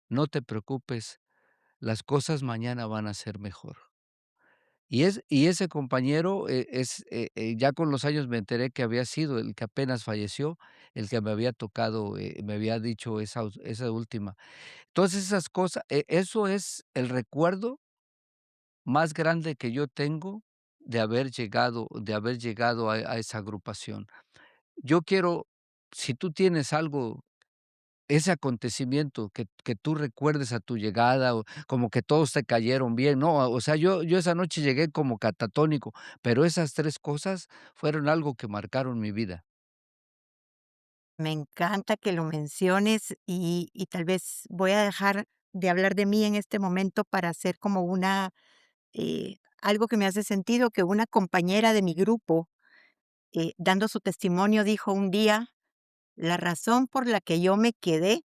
no te preocupes, las cosas mañana van a ser mejor". Y ese compañero, ya con los años me enteré que había sido el que apenas falleció, el que me había tocado, me había dicho esa última. Entonces, esas cosas, eso es el recuerdo más grande que yo tengo de haber llegado a esa agrupación. Yo quiero, si tú tienes algo ese acontecimiento que tú recuerdes a tu llegada, o como que todos te cayeron bien, ¿no? O sea, yo esa noche llegué como catatónico, pero esas 3 cosas fueron algo que marcaron mi vida. Me encanta que lo menciones y tal vez voy a dejar de hablar de mí en este momento para hacer como algo que me hace sentido, que una compañera de mi grupo, dando su testimonio, dijo un día: "La razón por la que yo me quedé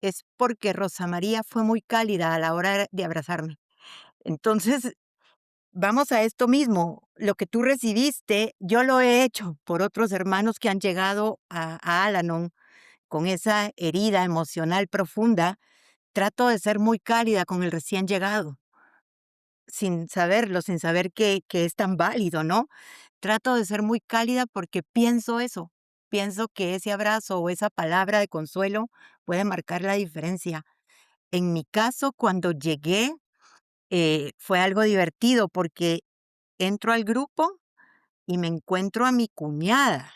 es porque Rosa María fue muy cálida a la hora de abrazarme". Entonces, vamos a esto mismo, lo que tú recibiste, yo lo he hecho por otros hermanos que han llegado a Al-Anon con esa herida emocional profunda. Trato de ser muy cálida con el recién llegado, sin saberlo, sin saber que es tan válido, ¿no? Trato de ser muy cálida porque pienso eso, pienso que ese abrazo o esa palabra de consuelo puede marcar la diferencia. En mi caso, cuando llegué, fue algo divertido porque entro al grupo y me encuentro a mi cuñada.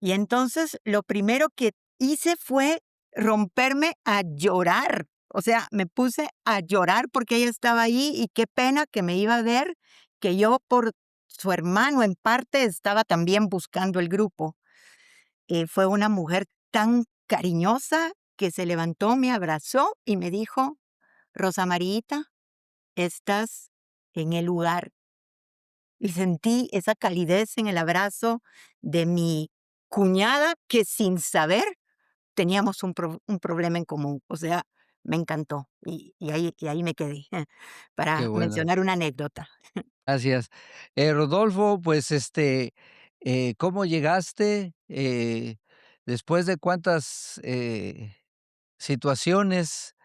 Y entonces lo primero que hice fue romperme a llorar. O sea, me puse a llorar porque ella estaba ahí y qué pena que me iba a ver, que yo por su hermano en parte estaba también buscando el grupo. Fue una mujer tan cariñosa que se levantó, me abrazó y me dijo: "Rosa Marita, estás en el lugar". Y sentí esa calidez en el abrazo de mi cuñada, que sin saber teníamos un problema en común. O sea, me encantó y ahí me quedé, Qué para bueno. mencionar una anécdota. Gracias. Rodolfo, pues, ¿cómo llegaste? ¿Después de cuántas, situaciones?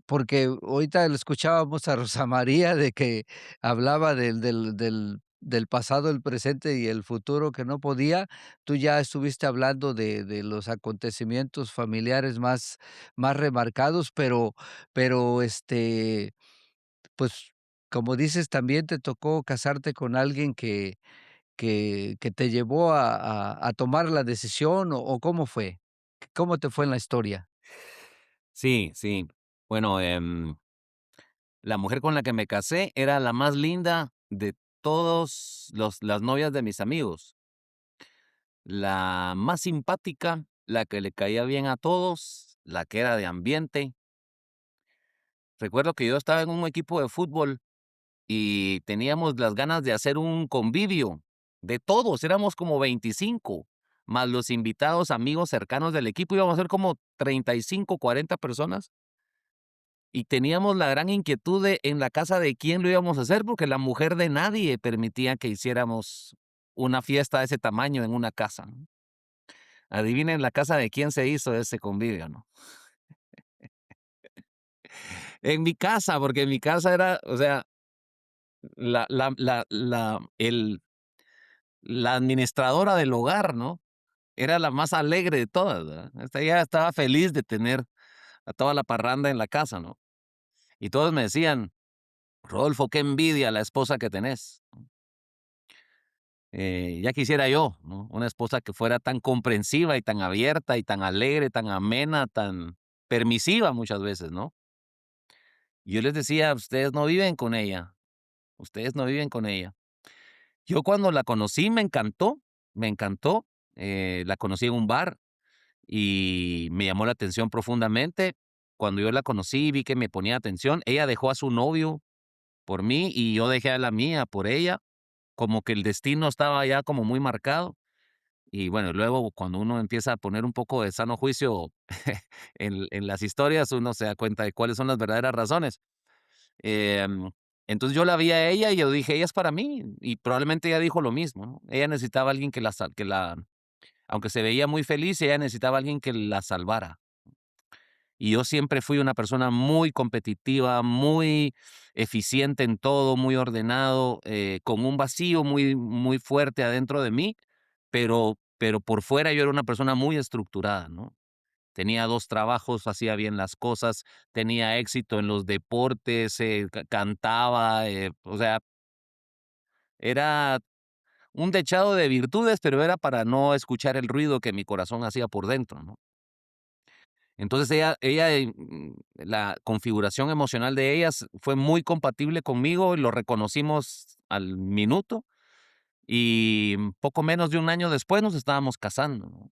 Porque ahorita le escuchábamos a Rosa María de que hablaba del pasado, el presente y el futuro que no podía. Tú ya estuviste hablando de los acontecimientos familiares más remarcados, pero, pues, como dices, también te tocó casarte con alguien que te llevó a tomar la decisión, ¿o cómo fue? ¿Cómo te fue en la historia? Sí, sí. Bueno, la mujer con la que me casé era la más linda de todos las novias de mis amigos. La más simpática, la que le caía bien a todos, la que era de ambiente. Recuerdo que yo estaba en un equipo de fútbol y teníamos las ganas de hacer un convivio de todos, éramos como 25 más los invitados, amigos cercanos del equipo, íbamos a ser como 35, 40 personas, y teníamos la gran inquietud de en la casa de quién lo íbamos a hacer, porque la mujer de nadie permitía que hiciéramos una fiesta de ese tamaño en una casa, ¿no? Adivinen la casa de quién se hizo ese convivio, ¿no? En mi casa, porque en mi casa era, o sea, la administradora del hogar, ¿no? Era la más alegre de todas, ¿verdad? Ella estaba feliz de tener a toda la parranda en la casa, ¿no? Y todos me decían: "Rodolfo, qué envidia la esposa que tenés". Ya quisiera yo, ¿no? Una esposa que fuera tan comprensiva y tan abierta y tan alegre, tan amena, tan permisiva muchas veces, ¿no? Y yo les decía: "Ustedes no viven con ella, ustedes no viven con ella". Yo cuando la conocí me encantó, la conocí en un bar. Y me llamó la atención profundamente. Cuando yo la conocí, vi que me ponía atención. Ella dejó a su novio por mí y yo dejé a la mía por ella, como que el destino estaba ya como muy marcado. Y bueno, luego cuando uno empieza a poner un poco de sano juicio en las historias, uno se da cuenta de cuáles son las verdaderas razones. Em, entonces yo la vi a ella y yo dije, ella es para mí. Y probablemente ella dijo lo mismo, ¿no? Ella necesitaba a alguien aunque se veía muy feliz, ella necesitaba a alguien que la salvara. Y yo siempre fui una persona muy competitiva, muy eficiente en todo, muy ordenado, con un vacío muy fuerte adentro de mí, pero por fuera yo era una persona muy estructurada, ¿no? Tenía 2 trabajos, hacía bien las cosas, tenía éxito en los deportes, cantaba, o sea, era un dechado de virtudes, pero era para no escuchar el ruido que mi corazón hacía por dentro, ¿no? Entonces la configuración emocional de ella fue muy compatible conmigo y lo reconocimos al minuto y poco menos de un año después nos estábamos casando, ¿no?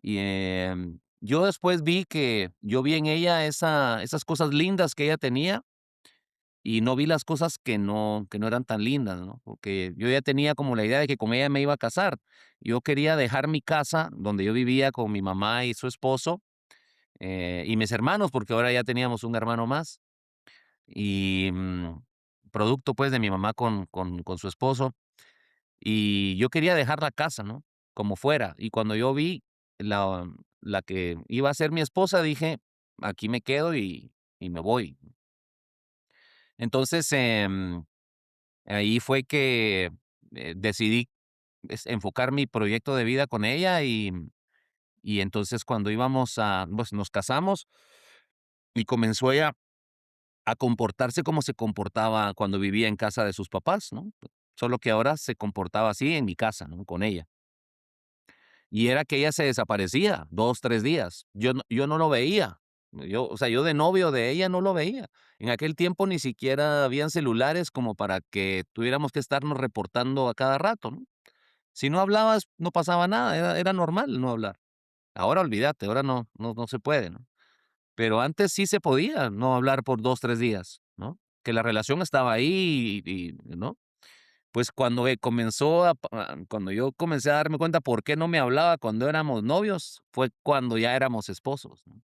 Y yo vi en ella esas cosas lindas que ella tenía y no vi las cosas que no eran tan lindas, ¿no? Porque yo ya tenía como la idea de que con ella me iba a casar. Yo quería dejar mi casa donde yo vivía con mi mamá y su esposo y mis hermanos, porque ahora ya teníamos un hermano más. Y producto pues de mi mamá con su esposo. Y yo quería dejar la casa, ¿no? Como fuera. Y cuando yo vi la, la que iba a ser mi esposa, dije, aquí me quedo y me voy. Entonces, ahí fue que decidí enfocar mi proyecto de vida con ella y entonces cuando pues nos casamos y comenzó ella a comportarse como se comportaba cuando vivía en casa de sus papás, ¿no? Solo que ahora se comportaba así en mi casa, ¿no? Con ella. Y era que ella se desaparecía 2, 3 días. Yo no lo veía. O sea, yo de novio de ella no lo veía. En aquel tiempo ni siquiera habían celulares como para que tuviéramos que estarnos reportando a cada rato, ¿no? Si no hablabas, no pasaba nada, era normal no hablar. Ahora olvídate, ahora no se puede, ¿no? Pero antes sí se podía no hablar por 2, 3 días, ¿no? Que la relación estaba ahí ¿no? Pues cuando yo comencé a darme cuenta por qué no me hablaba cuando éramos novios, fue cuando ya éramos esposos, ¿no?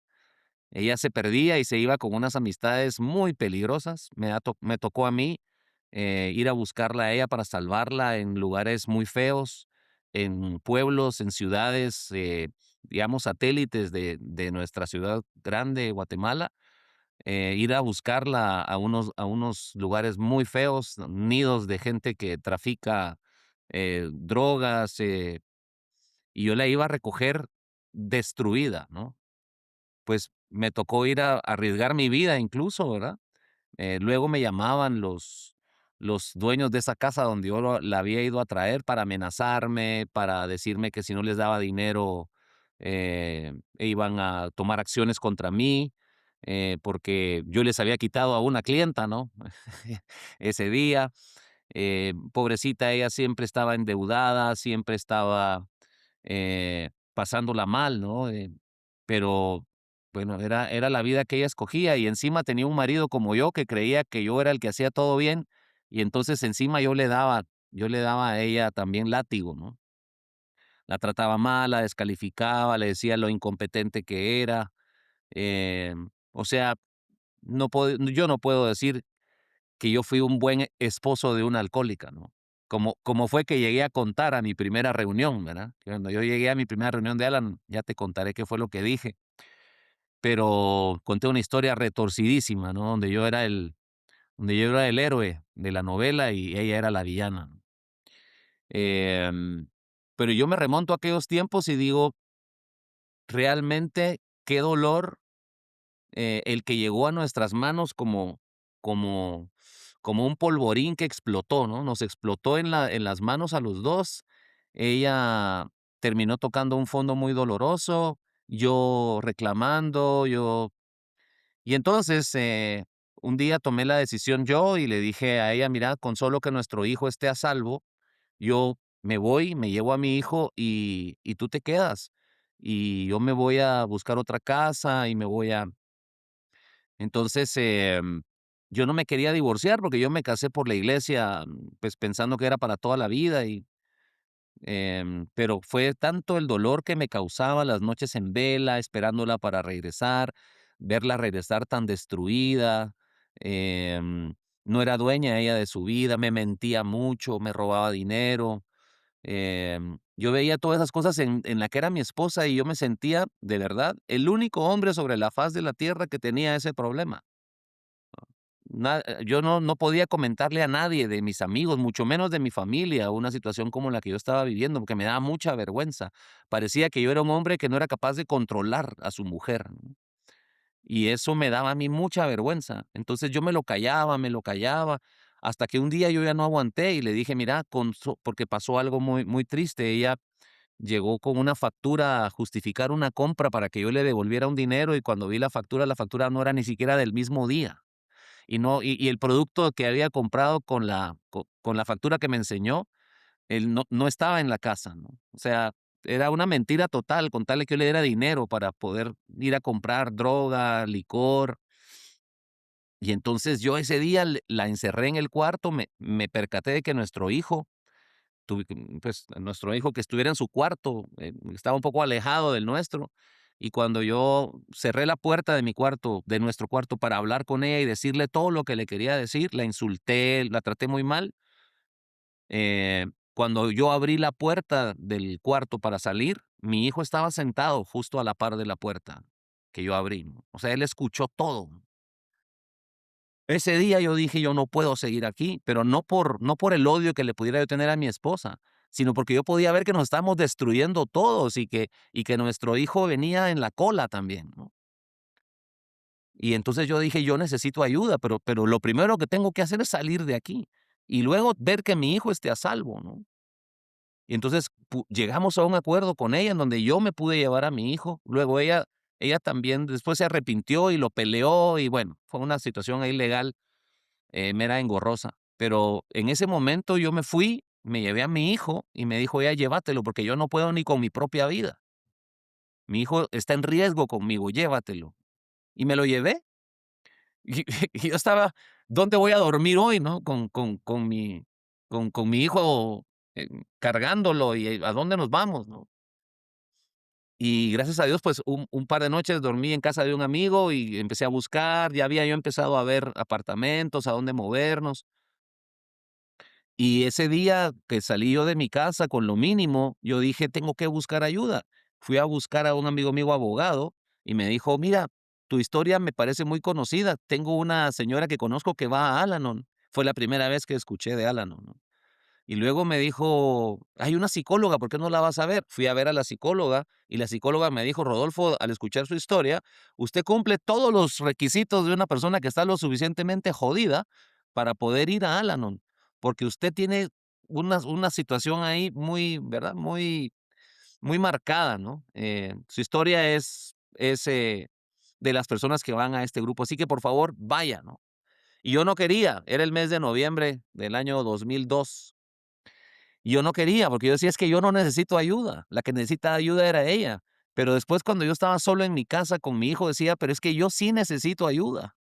Ella se perdía y se iba con unas amistades muy peligrosas. Me tocó a mí ir a buscarla a ella para salvarla en lugares muy feos, en pueblos, en ciudades, digamos, satélites de nuestra ciudad grande, Guatemala, ir a buscarla a unos lugares muy feos, nidos de gente que trafica drogas, y yo la iba a recoger destruida, ¿no? Pues me tocó ir a arriesgar mi vida incluso, ¿verdad? Luego me llamaban los dueños de esa casa donde yo la había ido a traer para amenazarme, para decirme que si no les daba dinero iban a tomar acciones contra mí, porque yo les había quitado a una clienta, ¿no? Ese día. Pobrecita, ella siempre estaba endeudada, siempre estaba pasándola mal, ¿no? Pero bueno, era la vida que ella escogía y encima tenía un marido como yo que creía que yo era el que hacía todo bien y entonces encima yo le daba a ella también látigo, ¿no? La trataba mal, la descalificaba, le decía lo incompetente que era. O sea, yo no puedo decir que yo fui un buen esposo de una alcohólica, ¿no? Como fue que llegué a contar a mi primera reunión, ¿verdad? Que cuando yo llegué a mi primera reunión de Alan, ya te contaré qué fue lo que dije, pero conté una historia retorcidísima, ¿no? Donde yo era el héroe de la novela y ella era la villana. Em, pero yo me remonto a aquellos tiempos y digo, realmente qué dolor el que llegó a nuestras manos como, como un polvorín que explotó, ¿no? Nos explotó en las manos a los dos. Ella terminó tocando un fondo muy doloroso, yo reclamando, Y entonces, un día tomé la decisión yo y le dije a ella, mira, con solo que nuestro hijo esté a salvo, yo me voy, me llevo a mi hijo y tú te quedas. Y yo me voy a buscar otra casa y me voy a entonces, yo no me quería divorciar porque yo me casé por la iglesia, pues pensando que era para toda la vida pero fue tanto el dolor que me causaba las noches en vela, esperándola para regresar, verla regresar tan destruida, em, no era dueña ella de su vida, me mentía mucho, me robaba dinero, yo veía todas esas cosas en la que era mi esposa y yo me sentía, de verdad, el único hombre sobre la faz de la tierra que tenía ese problema. Yo no podía comentarle a nadie de mis amigos, mucho menos de mi familia, una situación como la que yo estaba viviendo, porque me daba mucha vergüenza. Parecía que yo era un hombre que no era capaz de controlar a su mujer, ¿no? Y eso me daba a mí mucha vergüenza. Entonces yo me lo callaba, hasta que un día yo ya no aguanté y le dije, mira, porque pasó algo muy, muy triste. Ella llegó con una factura a justificar una compra para que yo le devolviera un dinero y cuando vi la factura no era ni siquiera del mismo día. Y no, y el producto que había comprado con la factura que me enseñó, él no estaba en la casa, ¿no? O sea, era una mentira total con tal de que yo le diera dinero para poder ir a comprar droga, licor. Y entonces yo ese día la encerré en el cuarto, me percaté de que nuestro hijo, pues nuestro hijo que estuviera en su cuarto, estaba un poco alejado del nuestro. Y cuando yo cerré la puerta de mi cuarto, de nuestro cuarto, para hablar con ella y decirle todo lo que le quería decir, la insulté, la traté muy mal. Cuando yo abrí la puerta del cuarto para salir, mi hijo estaba sentado justo a la par de la puerta que yo abrí, ¿no? O sea, él escuchó todo. Ese día yo dije: "Yo no puedo seguir aquí", pero no por el odio que le pudiera yo tener a mi esposa, sino porque yo podía ver que nos estábamos destruyendo todos y que nuestro hijo venía en la cola también, ¿no? Y entonces yo dije: "Yo necesito ayuda, pero lo primero que tengo que hacer es salir de aquí, y luego ver que mi hijo esté a salvo", ¿no? Y entonces llegamos a un acuerdo con ella en donde yo me pude llevar a mi hijo. Luego ella también después se arrepintió y lo peleó y bueno, fue una situación ahí legal, mera engorrosa. Pero en ese momento yo me fui, me llevé a mi hijo y me dijo ella, llévatelo porque yo no puedo ni con mi propia vida. Mi hijo está en riesgo conmigo, llévatelo. Y me lo llevé. Y, y yo estaba, ¿dónde voy a dormir hoy, no? Con mi hijo cargándolo y ¿a dónde nos vamos, no? Y gracias a Dios, pues un par de noches dormí en casa de un amigo y empecé a buscar, ya había yo empezado a ver apartamentos, a dónde movernos. Y ese día que salí yo de mi casa con lo mínimo, yo dije, tengo que buscar ayuda. Fui a buscar a un amigo mío abogado y me dijo, mira, tu historia me parece muy conocida. Tengo una señora que conozco que va a Al-Anon. Fue la primera vez que escuché de Al-Anon, ¿no? Y luego me dijo, hay una psicóloga, ¿por qué no la vas a ver? Fui a ver a la psicóloga y la psicóloga me dijo, Rodolfo, al escuchar su historia, usted cumple todos los requisitos de una persona que está lo suficientemente jodida para poder ir a Al-Anon, porque usted tiene una situación ahí muy, ¿verdad? Muy, muy marcada, ¿no? Su historia es de las personas que van a este grupo, así que por favor, vaya, ¿no? Y yo no quería, era el mes de noviembre del año 2002. Y yo no quería, porque yo decía: "Es que yo no necesito ayuda, la que necesita ayuda era ella". Pero después, cuando yo estaba solo en mi casa con mi hijo, decía: "Pero es que yo sí necesito ayuda",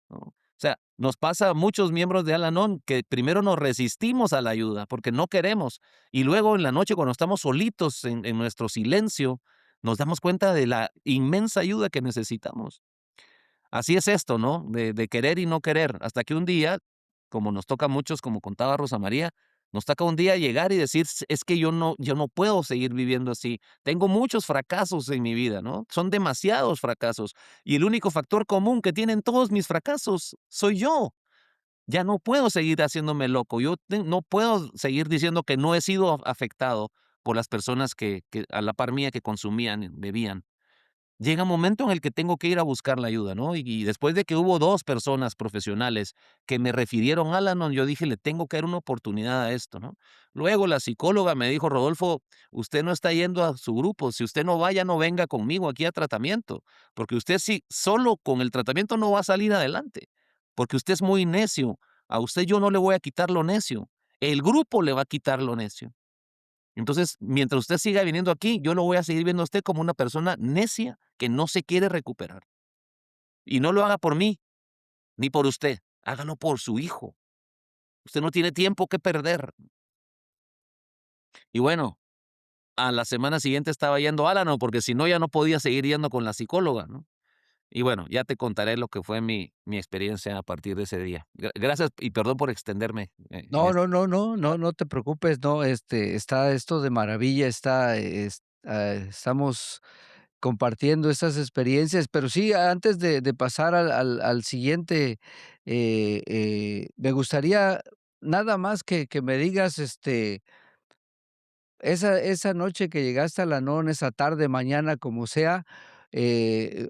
¿no? O sea, nos pasa a muchos miembros de Al-Anon que primero nos resistimos a la ayuda porque no queremos, y luego en la noche, cuando estamos solitos en nuestro silencio, nos damos cuenta de la inmensa ayuda que necesitamos. Así es esto, ¿no? De querer y no querer, hasta que un día, como nos toca a muchos, como contaba Rosa María, nos toca un día llegar y decir: Es que yo no puedo seguir viviendo así. Tengo muchos fracasos en mi vida, ¿no? Son demasiados fracasos. Y el único factor común que tienen todos mis fracasos soy yo. Ya no puedo seguir haciéndome loco. No puedo seguir diciendo que no he sido afectado por las personas que a la par mía que consumían, bebían. Llega un momento en el que tengo que ir a buscar la ayuda, ¿no? Y después de que hubo 2 personas profesionales que me refirieron a Al-Anon, yo dije: "Le tengo que dar una oportunidad a esto", ¿no? Luego la psicóloga me dijo: "Rodolfo, usted no está yendo a su grupo, si usted no vaya, no venga conmigo aquí a tratamiento, porque usted sí solo con el tratamiento no va a salir adelante, porque usted es muy necio, a usted yo no le voy a quitar lo necio, el grupo le va a quitar lo necio". Entonces, mientras usted siga viniendo aquí, yo lo voy a seguir viendo a usted como una persona necia que no se quiere recuperar. Y no lo haga por mí, ni por usted, hágalo por su hijo. Usted no tiene tiempo que perder. Y bueno, a la semana siguiente estaba yendo a Álano, porque si no, ya no podía seguir yendo con la psicóloga, ¿no? Y bueno, ya te contaré lo que fue mi experiencia a partir de ese día. Gracias y perdón por extenderme en No, esto. no, no, no, no, no te preocupes, no, está esto de maravilla, estamos compartiendo estas experiencias, pero sí, antes de pasar al siguiente, me gustaría nada más que me digas, esa noche que llegaste a la NON, esa tarde, mañana, como sea,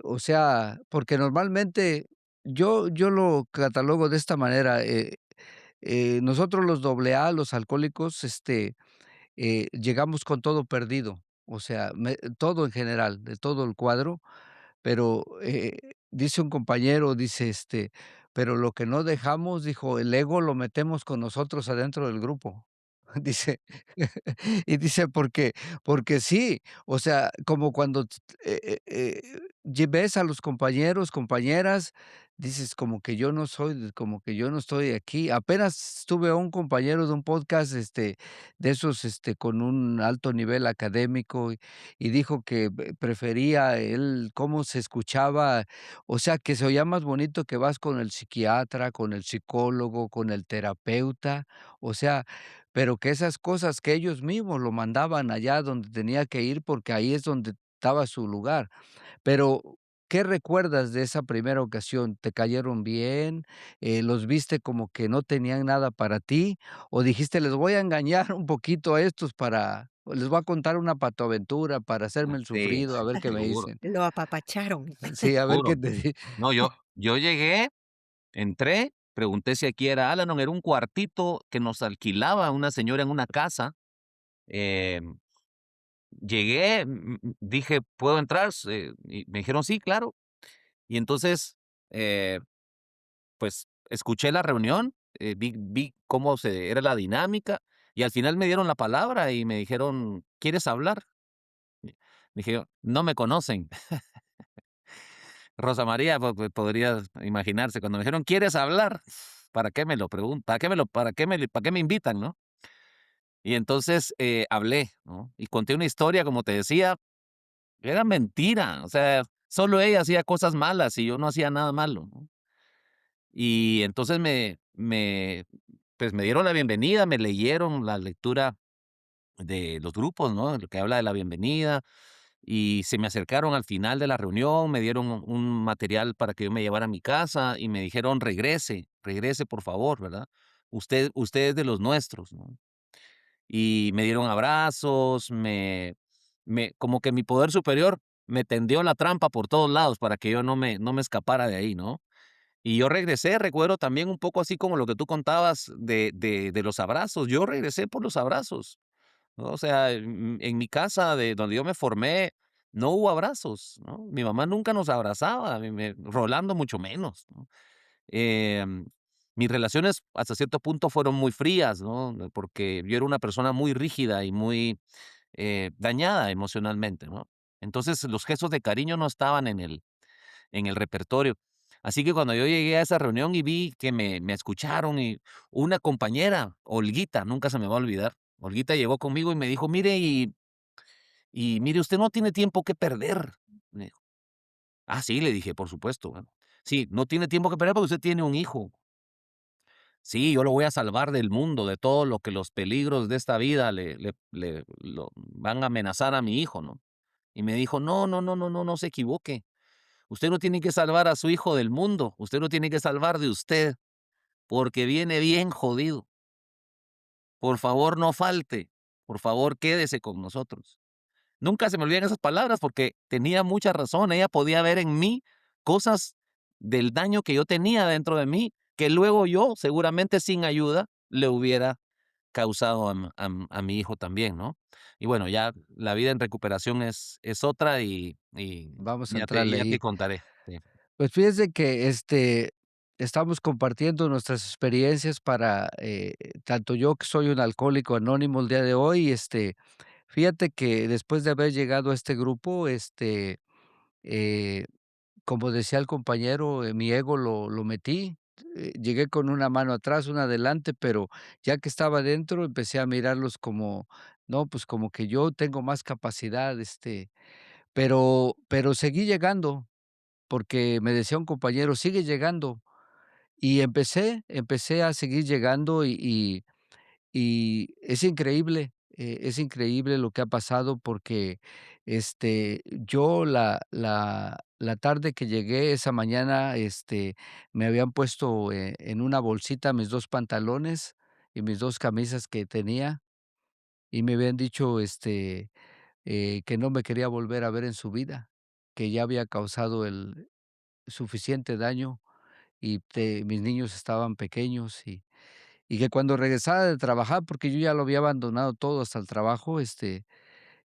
o sea, porque normalmente yo lo catalogo de esta manera, nosotros los doble A, los alcohólicos, llegamos con todo perdido, o sea, todo en general, de todo el cuadro, pero, dice un compañero, dice, pero lo que no dejamos, dijo, el ego lo metemos con nosotros adentro del grupo. Dice, y dice, porque sí, o sea, como cuando ves a los compañeros, compañeras, dices, como que yo no soy, como que yo no estoy aquí. Apenas tuve a un compañero de un podcast, de esos, con un alto nivel académico, y dijo que prefería él cómo se escuchaba, o sea, que se oía más bonito que vas con el psiquiatra, con el psicólogo, con el terapeuta, o sea, pero que esas cosas que ellos mismos lo mandaban allá donde tenía que ir, porque ahí es donde estaba su lugar. Pero, ¿qué recuerdas de esa primera ocasión? ¿Te cayeron bien? ¿Los viste como que no tenían nada para ti? ¿O dijiste: "Les voy a engañar un poquito a estos para les voy a contar una patoaventura para hacerme el Sí, sufrido, a ver qué me seguro, dicen"? Lo apapacharon. Sí, a ver seguro. qué te di No, yo llegué, entré, pregunté si aquí era Al-Anon, era un cuartito que nos alquilaba una señora en una casa. em, Llegué, dije: "¿Puedo entrar?". Y me dijeron: "Sí, claro". Y entonces, eh, pues, escuché la reunión, vi cómo se era la dinámica, y al final me dieron la palabra y me dijeron: "¿Quieres hablar?". Y dije: "No me conocen". Rosa María, podría imaginarse, cuando me dijeron: "¿Quieres hablar?". ¿Para qué me lo preguntan? ¿Para qué me invitan, no? Y entonces, hablé, ¿no? Y conté una historia, como te decía, era mentira, o sea, solo ella hacía cosas malas y yo no hacía nada malo, ¿no? Y entonces pues, me dieron la bienvenida, me leyeron la lectura de los grupos, ¿no? Lo que habla de la bienvenida, y se me acercaron al final de la reunión, me dieron un material para que yo me llevara a mi casa y me dijeron: "Regrese, regrese, por favor", ¿verdad? Usted es de los nuestros", ¿no? Y me dieron abrazos, como que mi poder superior me tendió la trampa por todos lados para que yo no me escapara de ahí, ¿no? Y yo regresé, recuerdo también un poco así como lo que tú contabas de los abrazos. Yo regresé por los abrazos, ¿no? O sea, en mi casa de donde yo me formé, no hubo abrazos, ¿no? Mi mamá nunca nos abrazaba, Rolando mucho menos, ¿no? Em, Mis relaciones hasta cierto punto fueron muy frías, ¿no? Porque yo era una persona muy rígida y muy dañada emocionalmente, ¿no? Entonces los gestos de cariño no estaban en el repertorio. Así que cuando yo llegué a esa reunión y vi que me escucharon, y una compañera, Olguita, nunca se me va a olvidar, Olguita llegó conmigo y me dijo: "Mire, y mire, usted no tiene tiempo que perder", me dijo. "Ah, sí", le dije, "por supuesto, bueno". "Sí, no tiene tiempo que perder porque usted tiene un hijo". "Sí, yo lo voy a salvar del mundo, de todo lo que los peligros de esta vida lo van a amenazar a mi hijo", ¿no? Y me dijo: "No, no, no, no, no, no se equivoque. Usted no tiene que salvar a su hijo del mundo, usted lo tiene que salvar de usted, porque viene bien jodido. Por favor, no falte. Por favor, quédese con nosotros". Nunca se me olvidan esas palabras porque tenía mucha razón. Ella podía ver en mí cosas del daño que yo tenía dentro de mí, que luego yo, seguramente sin ayuda, le hubiera causado a mi hijo también, ¿no? Y bueno, ya la vida en recuperación es otra, y vamos a ya te entrarle ya te ahí. contaré. Sí. Pues fíjese que, estamos compartiendo nuestras experiencias para, tanto yo que soy un alcohólico anónimo el día de hoy, fíjate que después de haber llegado a este grupo, eh, como decía el compañero, mi ego lo metí, llegué con una mano atrás, una adelante, pero ya que estaba dentro empecé a mirarlos como, no, pues como que yo tengo más capacidad, pero seguí llegando, porque me decía un compañero: "Sigue llegando". Y empecé a seguir llegando y es increíble lo que ha pasado porque, yo la tarde que llegué esa mañana, me habían puesto, en una bolsita mis 2 pantalones y mis 2 camisas que tenía, y me habían dicho, que no me quería volver a ver en su vida, que ya había causado el suficiente daño y mis niños estaban pequeños y que cuando regresara de trabajar, porque yo ya lo había abandonado todo hasta el trabajo,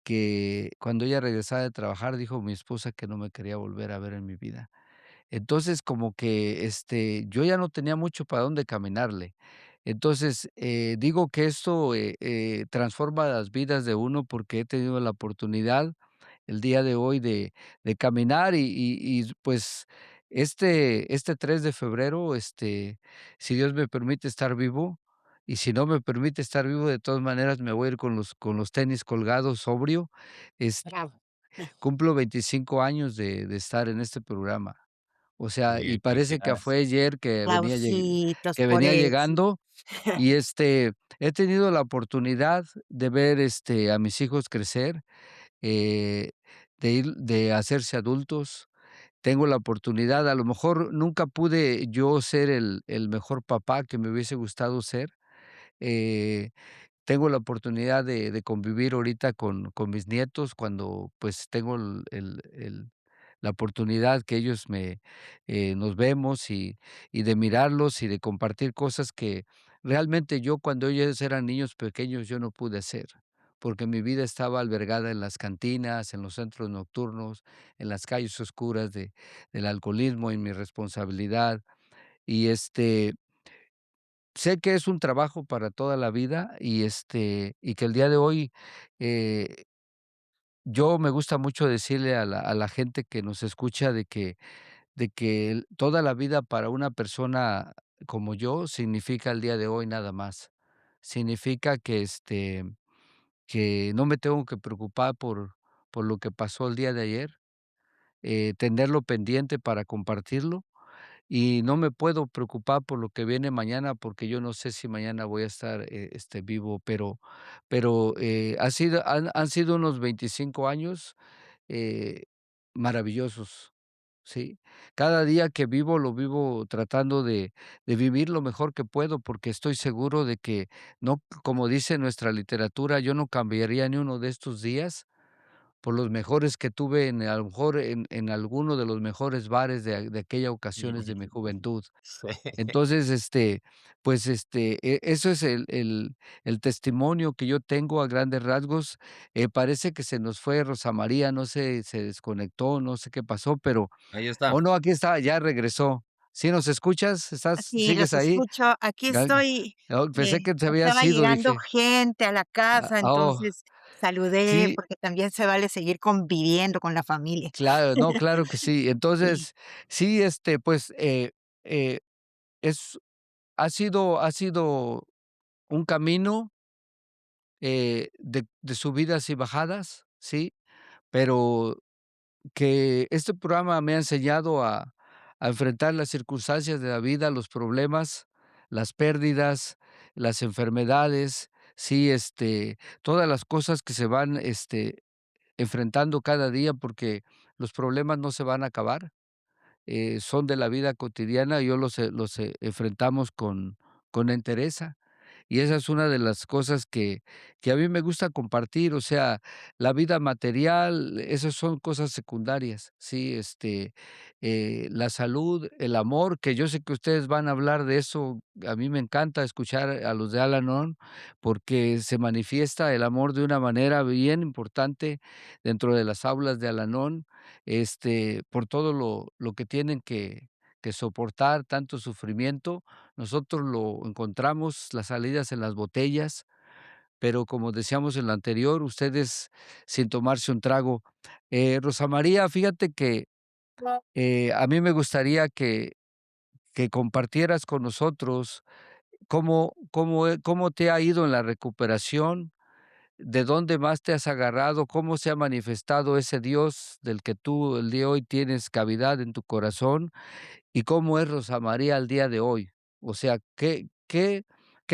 que cuando ella regresara de trabajar, dijo mi esposa que no me quería volver a ver en mi vida. Entonces, como que, yo ya no tenía mucho para dónde caminarle. Entonces, digo que esto, transforma las vidas de uno, porque he tenido la oportunidad el día de hoy de caminar pues, este 3 de febrero, si Dios me permite estar vivo, y si no me permite estar vivo, de todas maneras me voy a ir con los tenis colgados, sobrio, este, Bravo. cumplo 25 años de estar en este programa. O sea, Muy y bien, parece que felicidades. fue ayer Aplausitos que por venía eso. llegando y, he tenido la oportunidad de ver, a mis hijos crecer, eh, de hacerse adultos. Tengo la oportunidad, a lo mejor nunca pude yo ser el mejor papá que me hubiese gustado ser, eh, tengo la oportunidad de convivir ahorita con mis nietos cuando, pues, tengo la oportunidad que ellos nos vemos y de mirarlos y de compartir cosas que realmente yo, cuando ellos eran niños pequeños, yo no pude hacer, porque mi vida estaba albergada en las cantinas, en los centros nocturnos, en las calles oscuras del alcoholismo, y mi responsabilidad. Y, sé que es un trabajo para toda la vida y que el día de hoy, eh, yo me gusta mucho decirle a la gente que nos escucha de que toda la vida para una persona como yo significa el día de hoy nada más. Significa que no me tengo que preocupar por lo que pasó el día de ayer, tenerlo pendiente para compartirlo. Y no me puedo preocupar por lo que viene mañana, porque yo no sé si mañana voy a estar, vivo, pero han sido unos 25 años, eh, maravillosos, ¿sí? Cada día que vivo, lo vivo tratando de vivir lo mejor que puedo, porque estoy seguro de que no, como dice nuestra literatura, yo no cambiaría ni uno de estos días por los mejores que tuve a lo mejor en alguno de los mejores bares de aquella ocasiones de mi juventud. Sí. Entonces, pues, eso es el testimonio que yo tengo a grandes rasgos. Parece que se nos fue Rosa María, no sé, se desconectó, no sé qué pasó, pero Ahí está. oh, no, aquí está, ya regresó. ¿Sí nos escuchas? Sí, ¿Sigues los ahí? escucho. Aquí Ah, estoy. oh, pensé que te habías Estaba ido, llegando dije. gente a la casa, Oh, entonces saludé, sí, porque también se vale seguir conviviendo con la familia. claro, no, claro que sí. Sí, Entonces, sí, pues, eh, es ha sido un camino, de subidas y bajadas, sí, pero que este programa me ha enseñado a enfrentar las circunstancias de la vida, los problemas, las pérdidas, las enfermedades, sí, todas las cosas que se van, enfrentando cada día, porque los problemas no se van a acabar, son de la vida cotidiana, y yo los enfrentamos con entereza. Y esa es una de las cosas que a mí me gusta compartir, o sea, la vida material, esas son cosas secundarias, sí, la salud, el amor, que yo sé que ustedes van a hablar de eso, a mí me encanta escuchar a los de Al-Anon, porque se manifiesta el amor de una manera bien importante dentro de las aulas de Al-Anon, por todo lo que tienen que soportar, tanto sufrimiento. Nosotros lo encontramos las salidas en las botellas, pero como decíamos en la anterior, ustedes sin tomarse un trago. Rosa María, fíjate que, a mí me gustaría que compartieras con nosotros cómo te ha ido en la recuperación, de dónde más te has agarrado, cómo se ha manifestado ese Dios del que tú el día de hoy tienes cavidad en tu corazón. ¿Y cómo es Rosa María al día de hoy? O sea, ¿qué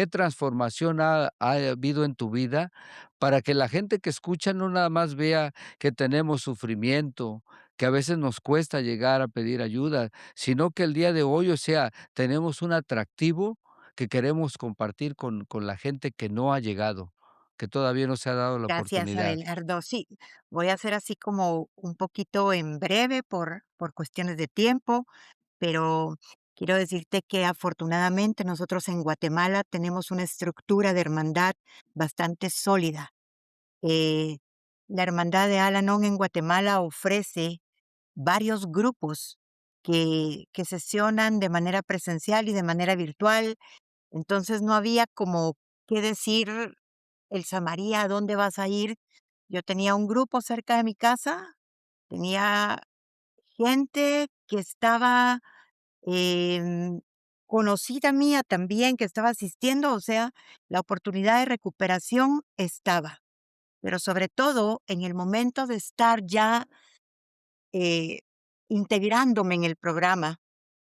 transformación ha habido en tu vida para que la gente que escucha no nada más vea que tenemos sufrimiento, que a veces nos cuesta llegar a pedir ayuda, sino que el día de hoy, o sea, tenemos un atractivo que queremos compartir con la gente que no ha llegado, que todavía no se ha dado la gracias, oportunidad? Abelardo. Sí, voy a hacer así como un poquito en breve por cuestiones de tiempo, pero Quiero decirte que afortunadamente nosotros en Guatemala tenemos una estructura de hermandad bastante sólida. Eh, la hermandad de Al-Anon en Guatemala ofrece varios grupos que sesionan de manera presencial y de manera virtual. Entonces no había como qué decir, Elsa María, ¿a dónde vas a ir? Yo tenía un grupo cerca de mi casa, tenía gente que estaba em, conocida mía también, que estaba asistiendo, o sea, la oportunidad de recuperación estaba. Pero sobre todo en el momento de estar ya eh, integrándome en el programa,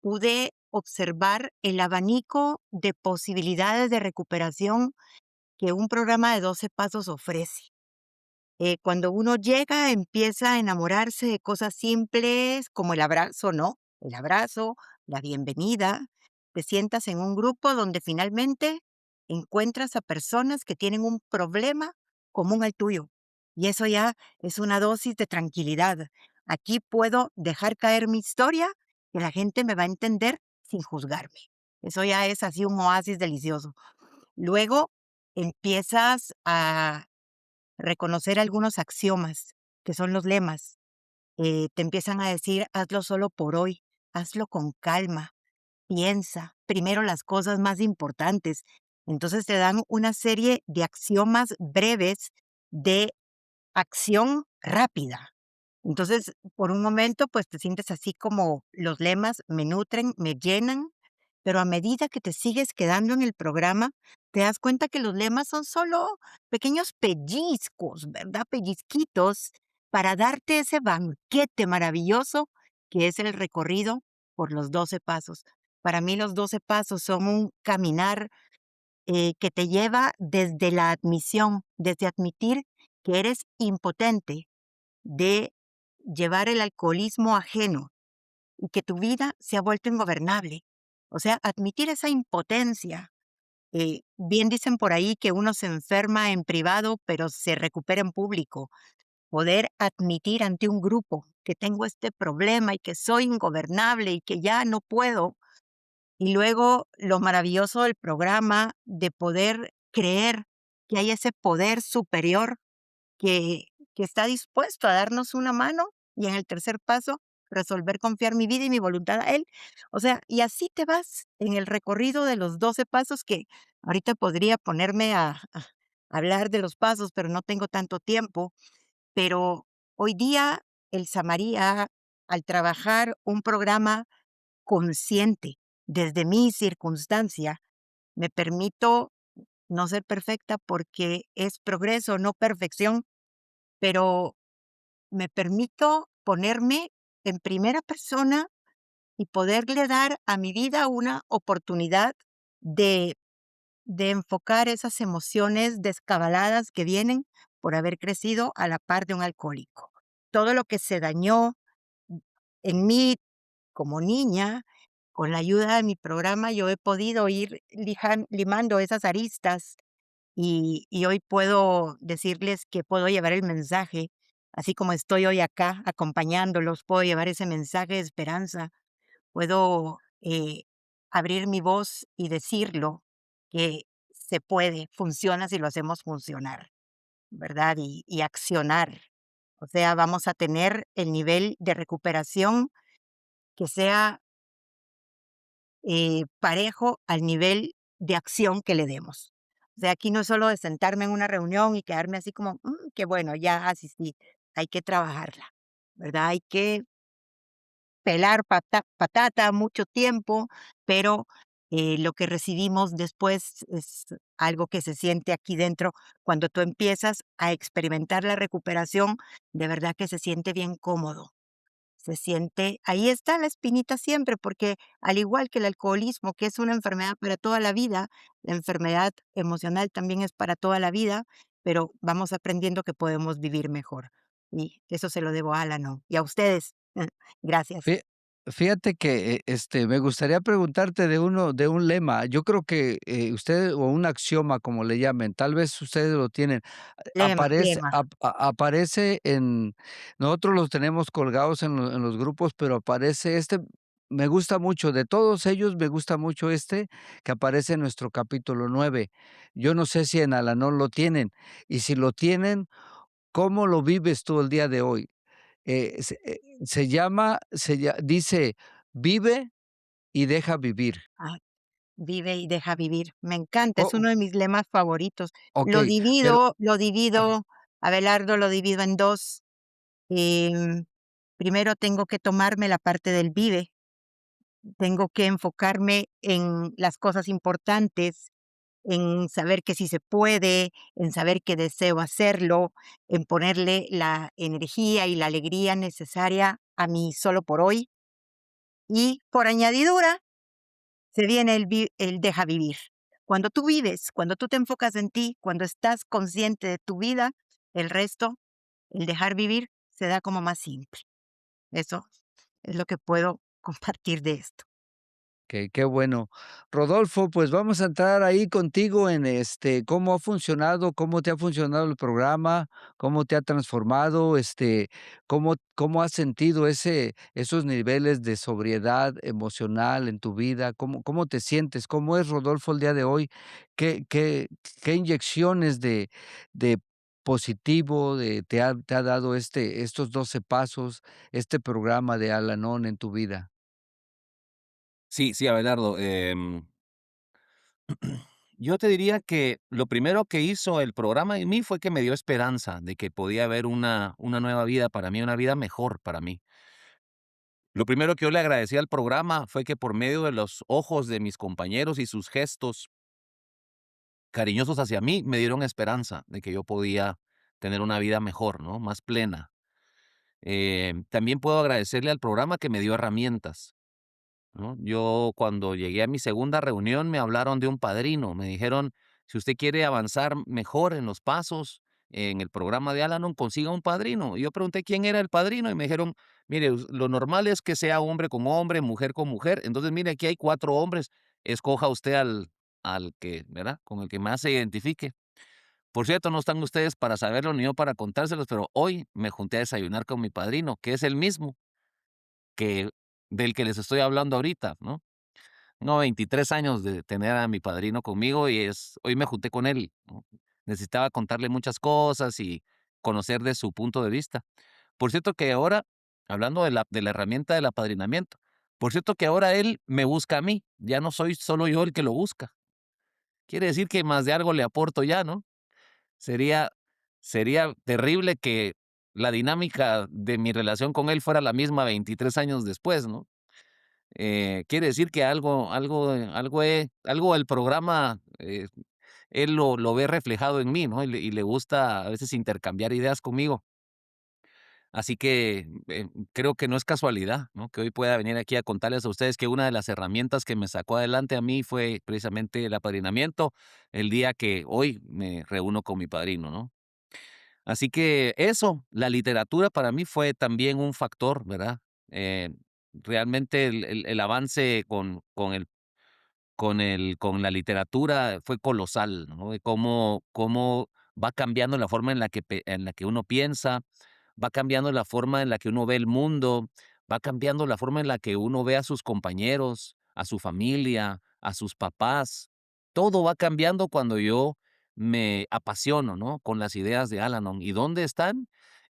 pude observar el abanico de posibilidades de recuperación que un programa de 12 pasos ofrece. Cuando uno llega, empieza a enamorarse de cosas simples como el abrazo, ¿no? El abrazo, la bienvenida. Te sientas en un grupo donde finalmente encuentras a personas que tienen un problema común al tuyo. Y eso ya es una dosis de tranquilidad. Aquí puedo dejar caer mi historia y la gente me va a entender sin juzgarme. Eso ya es así un oasis delicioso. Luego empiezas a reconocer algunos axiomas, que son los lemas. Te empiezan a decir, hazlo solo por hoy, hazlo con calma, piensa primero las cosas más importantes. Entonces te dan una serie de axiomas breves de acción rápida. Entonces, por un momento, pues te sientes así como los lemas me nutren, me llenan, pero a medida que te sigues quedando en el programa, te das cuenta que los lemas son solo pequeños pellizcos, ¿verdad? Pellizquitos para darte ese banquete maravilloso que es el recorrido por los 12 pasos. Para mí los 12 pasos son un caminar que te lleva desde la admisión, desde admitir que eres impotente de llevar el alcoholismo ajeno y que tu vida se ha vuelto ingobernable. O sea, admitir esa impotencia. Bien dicen por ahí que uno se enferma en privado, pero se recupera en público. Poder admitir ante un grupo que tengo este problema y que soy ingobernable y que ya no puedo. Y luego lo maravilloso del programa de poder creer que hay ese poder superior que, que está dispuesto a darnos una mano y en el tercer paso, resolver confiar mi vida y mi voluntad a Él. O sea, y así te vas en el recorrido de los 12 pasos que ahorita podría ponerme a hablar de los pasos, pero no tengo tanto tiempo. Pero hoy día el Samaría, al trabajar un programa consciente desde mi circunstancia, me permito no ser perfecta porque es progreso, no perfección, pero me permito ponerme en primera persona y poderle dar a mi vida una oportunidad de, de enfocar esas emociones descabaladas que vienen por haber crecido a la par de un alcohólico. Todo lo que se dañó en mí como niña, con la ayuda de mi programa, yo he podido ir limando esas aristas y hoy puedo decirles que puedo llevar el mensaje, así como estoy hoy acá acompañándolos, puedo llevar ese mensaje de esperanza, puedo abrir mi voz y decirlo, que se puede, funciona si lo hacemos funcionar, ¿verdad? Y accionar. O sea, vamos a tener el nivel de recuperación que sea parejo al nivel de acción que le demos. O sea, aquí no es solo de sentarme en una reunión y quedarme así como, qué bueno, ya asistí. Hay que trabajarla, ¿verdad? Hay que pelar patata mucho tiempo, pero lo que recibimos después es algo que se siente aquí dentro. Cuando tú empiezas a experimentar la recuperación, de verdad que se siente bien cómodo. Se siente, ahí está la espinita siempre, porque al igual que el alcoholismo, que es una enfermedad para toda la vida, la enfermedad emocional también es para toda la vida, pero vamos aprendiendo que podemos vivir mejor. Y eso se lo debo a Alano y a ustedes. Gracias. Fí fíjate que, me gustaría preguntarte de un lema. Yo creo que, usted o un axioma, como le llamen, tal vez ustedes lo tienen. Lema, lema. Aparece en nosotros los tenemos colgados en los grupos, pero aparece me gusta mucho, de todos ellos me gusta mucho este que aparece en nuestro capítulo 9. Yo no sé si en Al-Anon lo tienen, y si lo tienen, ¿cómo lo vives tú el día de hoy? Se llama, dice, vive y deja vivir. Ah, vive y deja vivir. Me encanta, es Oh, uno de mis lemas favoritos. Lo okey, pero divido, lo ajá, divido, Abelardo, lo divido en dos. Em, Primero tengo que tomarme la parte del vive, tengo que enfocarme en las cosas importantes, en saber que sí se puede, en saber que deseo hacerlo, en ponerle la energía y la alegría necesaria a mi solo por hoy. Y por añadidura, se viene el deja vivir. Cuando tú vives, cuando tú te enfocas en ti, cuando estás consciente de tu vida, el resto, el dejar vivir, se da como más simple. Eso es lo que puedo compartir de esto. qué bueno. Rodolfo, pues vamos a entrar ahí contigo en, cómo ha funcionado, cómo te ha funcionado el programa, cómo te ha transformado, cómo has sentido esos niveles de sobriedad emocional en tu vida, cómo te sientes, cómo es Rodolfo el día de hoy, qué qué qué inyecciones de positivo te ha dado estos 12 pasos, este programa de Al-Anon en tu vida. Sí, sí, Abelardo, yo te diría que lo primero que hizo el programa en mí fue que me dio esperanza de que podía haber una nueva vida para mí, una vida mejor para mí. Lo primero que yo le agradecí al programa fue que por medio de los ojos de mis compañeros y sus gestos cariñosos hacia mí, me dieron esperanza de que yo podía tener una vida mejor, ¿no? Más plena. También puedo agradecerle al programa que me dio herramientas, ¿no? Yo cuando llegué a mi segunda reunión me hablaron de un padrino, me dijeron, si usted quiere avanzar mejor en los pasos en el programa de Alanon, consiga un padrino. Y yo pregunté quién era el padrino y me dijeron, mire, lo normal es que sea hombre con hombre, mujer con mujer. Entonces, mire, aquí hay 4 hombres, escoja usted al que, ¿verdad? Con el que más se identifique. Por cierto, no están ustedes para saberlo ni yo para contárselos, pero hoy me junté a desayunar con mi padrino, que es el mismo que del que les estoy hablando ahorita, ¿no? No, 23 años de tener a mi padrino conmigo y hoy me junté con él, ¿no? Necesitaba contarle muchas cosas y conocer de su punto de vista. Por cierto que ahora, hablando de la herramienta del apadrinamiento, por cierto que ahora él me busca a mí, ya no soy solo yo el que lo busca. Quiere decir que más de algo le aporto ya, ¿no? Sería sería terrible que la dinámica de mi relación con él fuera la misma 23 años después, ¿no? Quiere decir que algo el programa, él lo ve reflejado en mí, ¿no? Y le gusta a veces intercambiar ideas conmigo. Así que, creo que no es casualidad, ¿no? Que hoy pueda venir aquí a contarles a ustedes que una de las herramientas que me sacó adelante a mí fue precisamente el apadrinamiento, el día que hoy me reúno con mi padrino, ¿no? Así que eso, la literatura para mí fue también un factor, ¿verdad? Eh, Realmente el avance con la literatura fue colosal, ¿no? De cómo va cambiando la forma en la que uno piensa, va cambiando la forma en la que uno ve el mundo, va cambiando la forma en la que uno ve a sus compañeros, a su familia, a sus papás. Todo va cambiando cuando yo me apasiono, ¿no? Con las ideas de Al-Anon. ¿Y dónde están?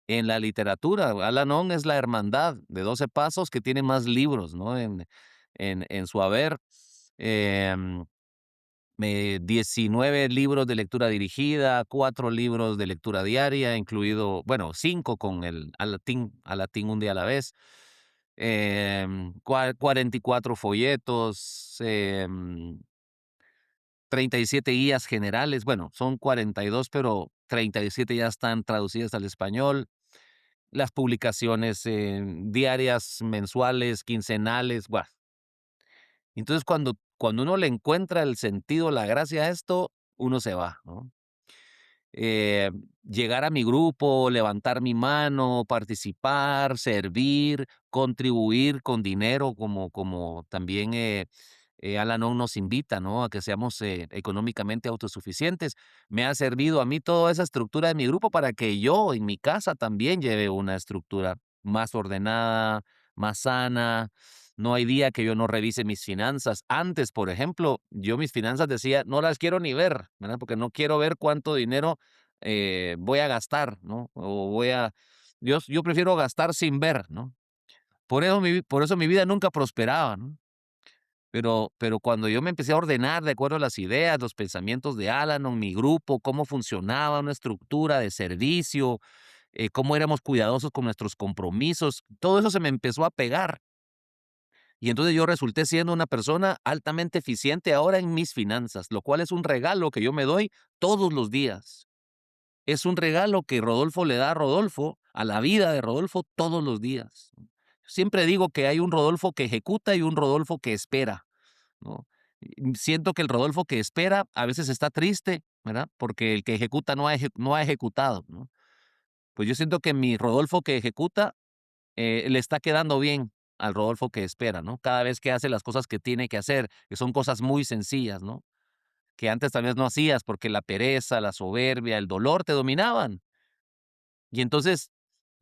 En la literatura. Al-Anon es la hermandad de 12 pasos que tiene más libros, ¿no? En su haber. Em, 19 libros de lectura dirigida, 4 libros de lectura diaria, incluido, bueno, 5 con el Alatín un día a la vez, 44 folletos, 37 guías generales, bueno, son 42, pero 37 ya están traducidas al español. Las publicaciones, diarias, mensuales, quincenales, buah. Entonces, cuando uno le encuentra el sentido, la gracia a esto, uno se va, ¿no? Eh, Llegar a mi grupo, levantar mi mano, participar, servir, contribuir con dinero, como también, Al-Anon nos invita, ¿no? A que seamos, económicamente autosuficientes. Me ha servido a mí toda esa estructura de mi grupo para que yo, en mi casa, también lleve una estructura más ordenada, más sana, No hay día que yo no revise mis finanzas. Antes, por ejemplo, yo mis finanzas decía, no las quiero ni ver, ¿verdad? Porque no quiero ver cuánto dinero voy a gastar, ¿no? O yo prefiero gastar sin ver, ¿no? Por eso mi vida nunca prosperaba, ¿no? Pero cuando yo me empecé a ordenar de acuerdo a las ideas, los pensamientos de Al-Anon, mi grupo, cómo funcionaba una estructura de servicio, cómo éramos cuidadosos con nuestros compromisos, todo eso se me empezó a pegar. Y entonces yo resulté siendo una persona altamente eficiente ahora en mis finanzas, lo cual es un regalo que yo me doy todos los días. Es un regalo que Rodolfo le da a Rodolfo, a la vida de Rodolfo, todos los días. Siempre digo que hay un Rodolfo que ejecuta y un Rodolfo que espera, ¿no? Siento que el Rodolfo que espera a veces está triste, ¿verdad? Porque el que ejecuta no ha ejecutado, ¿no? Pues yo siento que mi Rodolfo que ejecuta le está quedando bien al Rodolfo que espera, ¿no? Cada vez que hace las cosas que tiene que hacer, que son cosas muy sencillas, ¿no? Que antes tal vez no hacías porque la pereza, la soberbia, el dolor te dominaban. Y entonces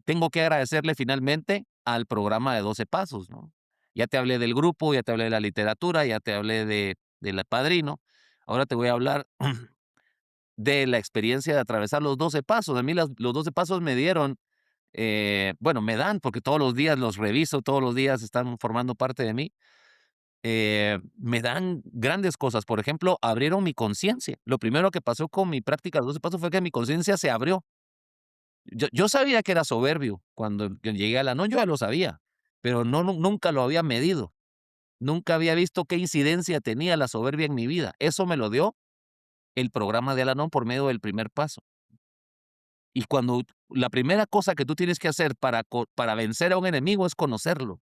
tengo que agradecerle finalmente al programa de 12 pasos, ¿no? Ya te hablé del grupo, ya te hablé de la literatura, ya te hablé del padrino. Ahora te voy a hablar de la experiencia de atravesar los 12 pasos. A mí los 12 pasos me dieron, bueno, me dan, porque todos los días los reviso, todos los días están formando parte de mí. Me dan grandes cosas. Por ejemplo, abrieron mi conciencia. Lo primero que pasó con mi práctica de los 12 pasos fue que mi conciencia se abrió. Yo sabía que era soberbio. Cuando yo llegué a la no, yo ya lo sabía, pero nunca lo había medido. Nunca había visto qué incidencia tenía la soberbia en mi vida. Eso me lo dio el programa de Al-Anon por medio del primer paso. Y cuando la primera cosa que tú tienes que hacer para vencer a un enemigo es conocerlo.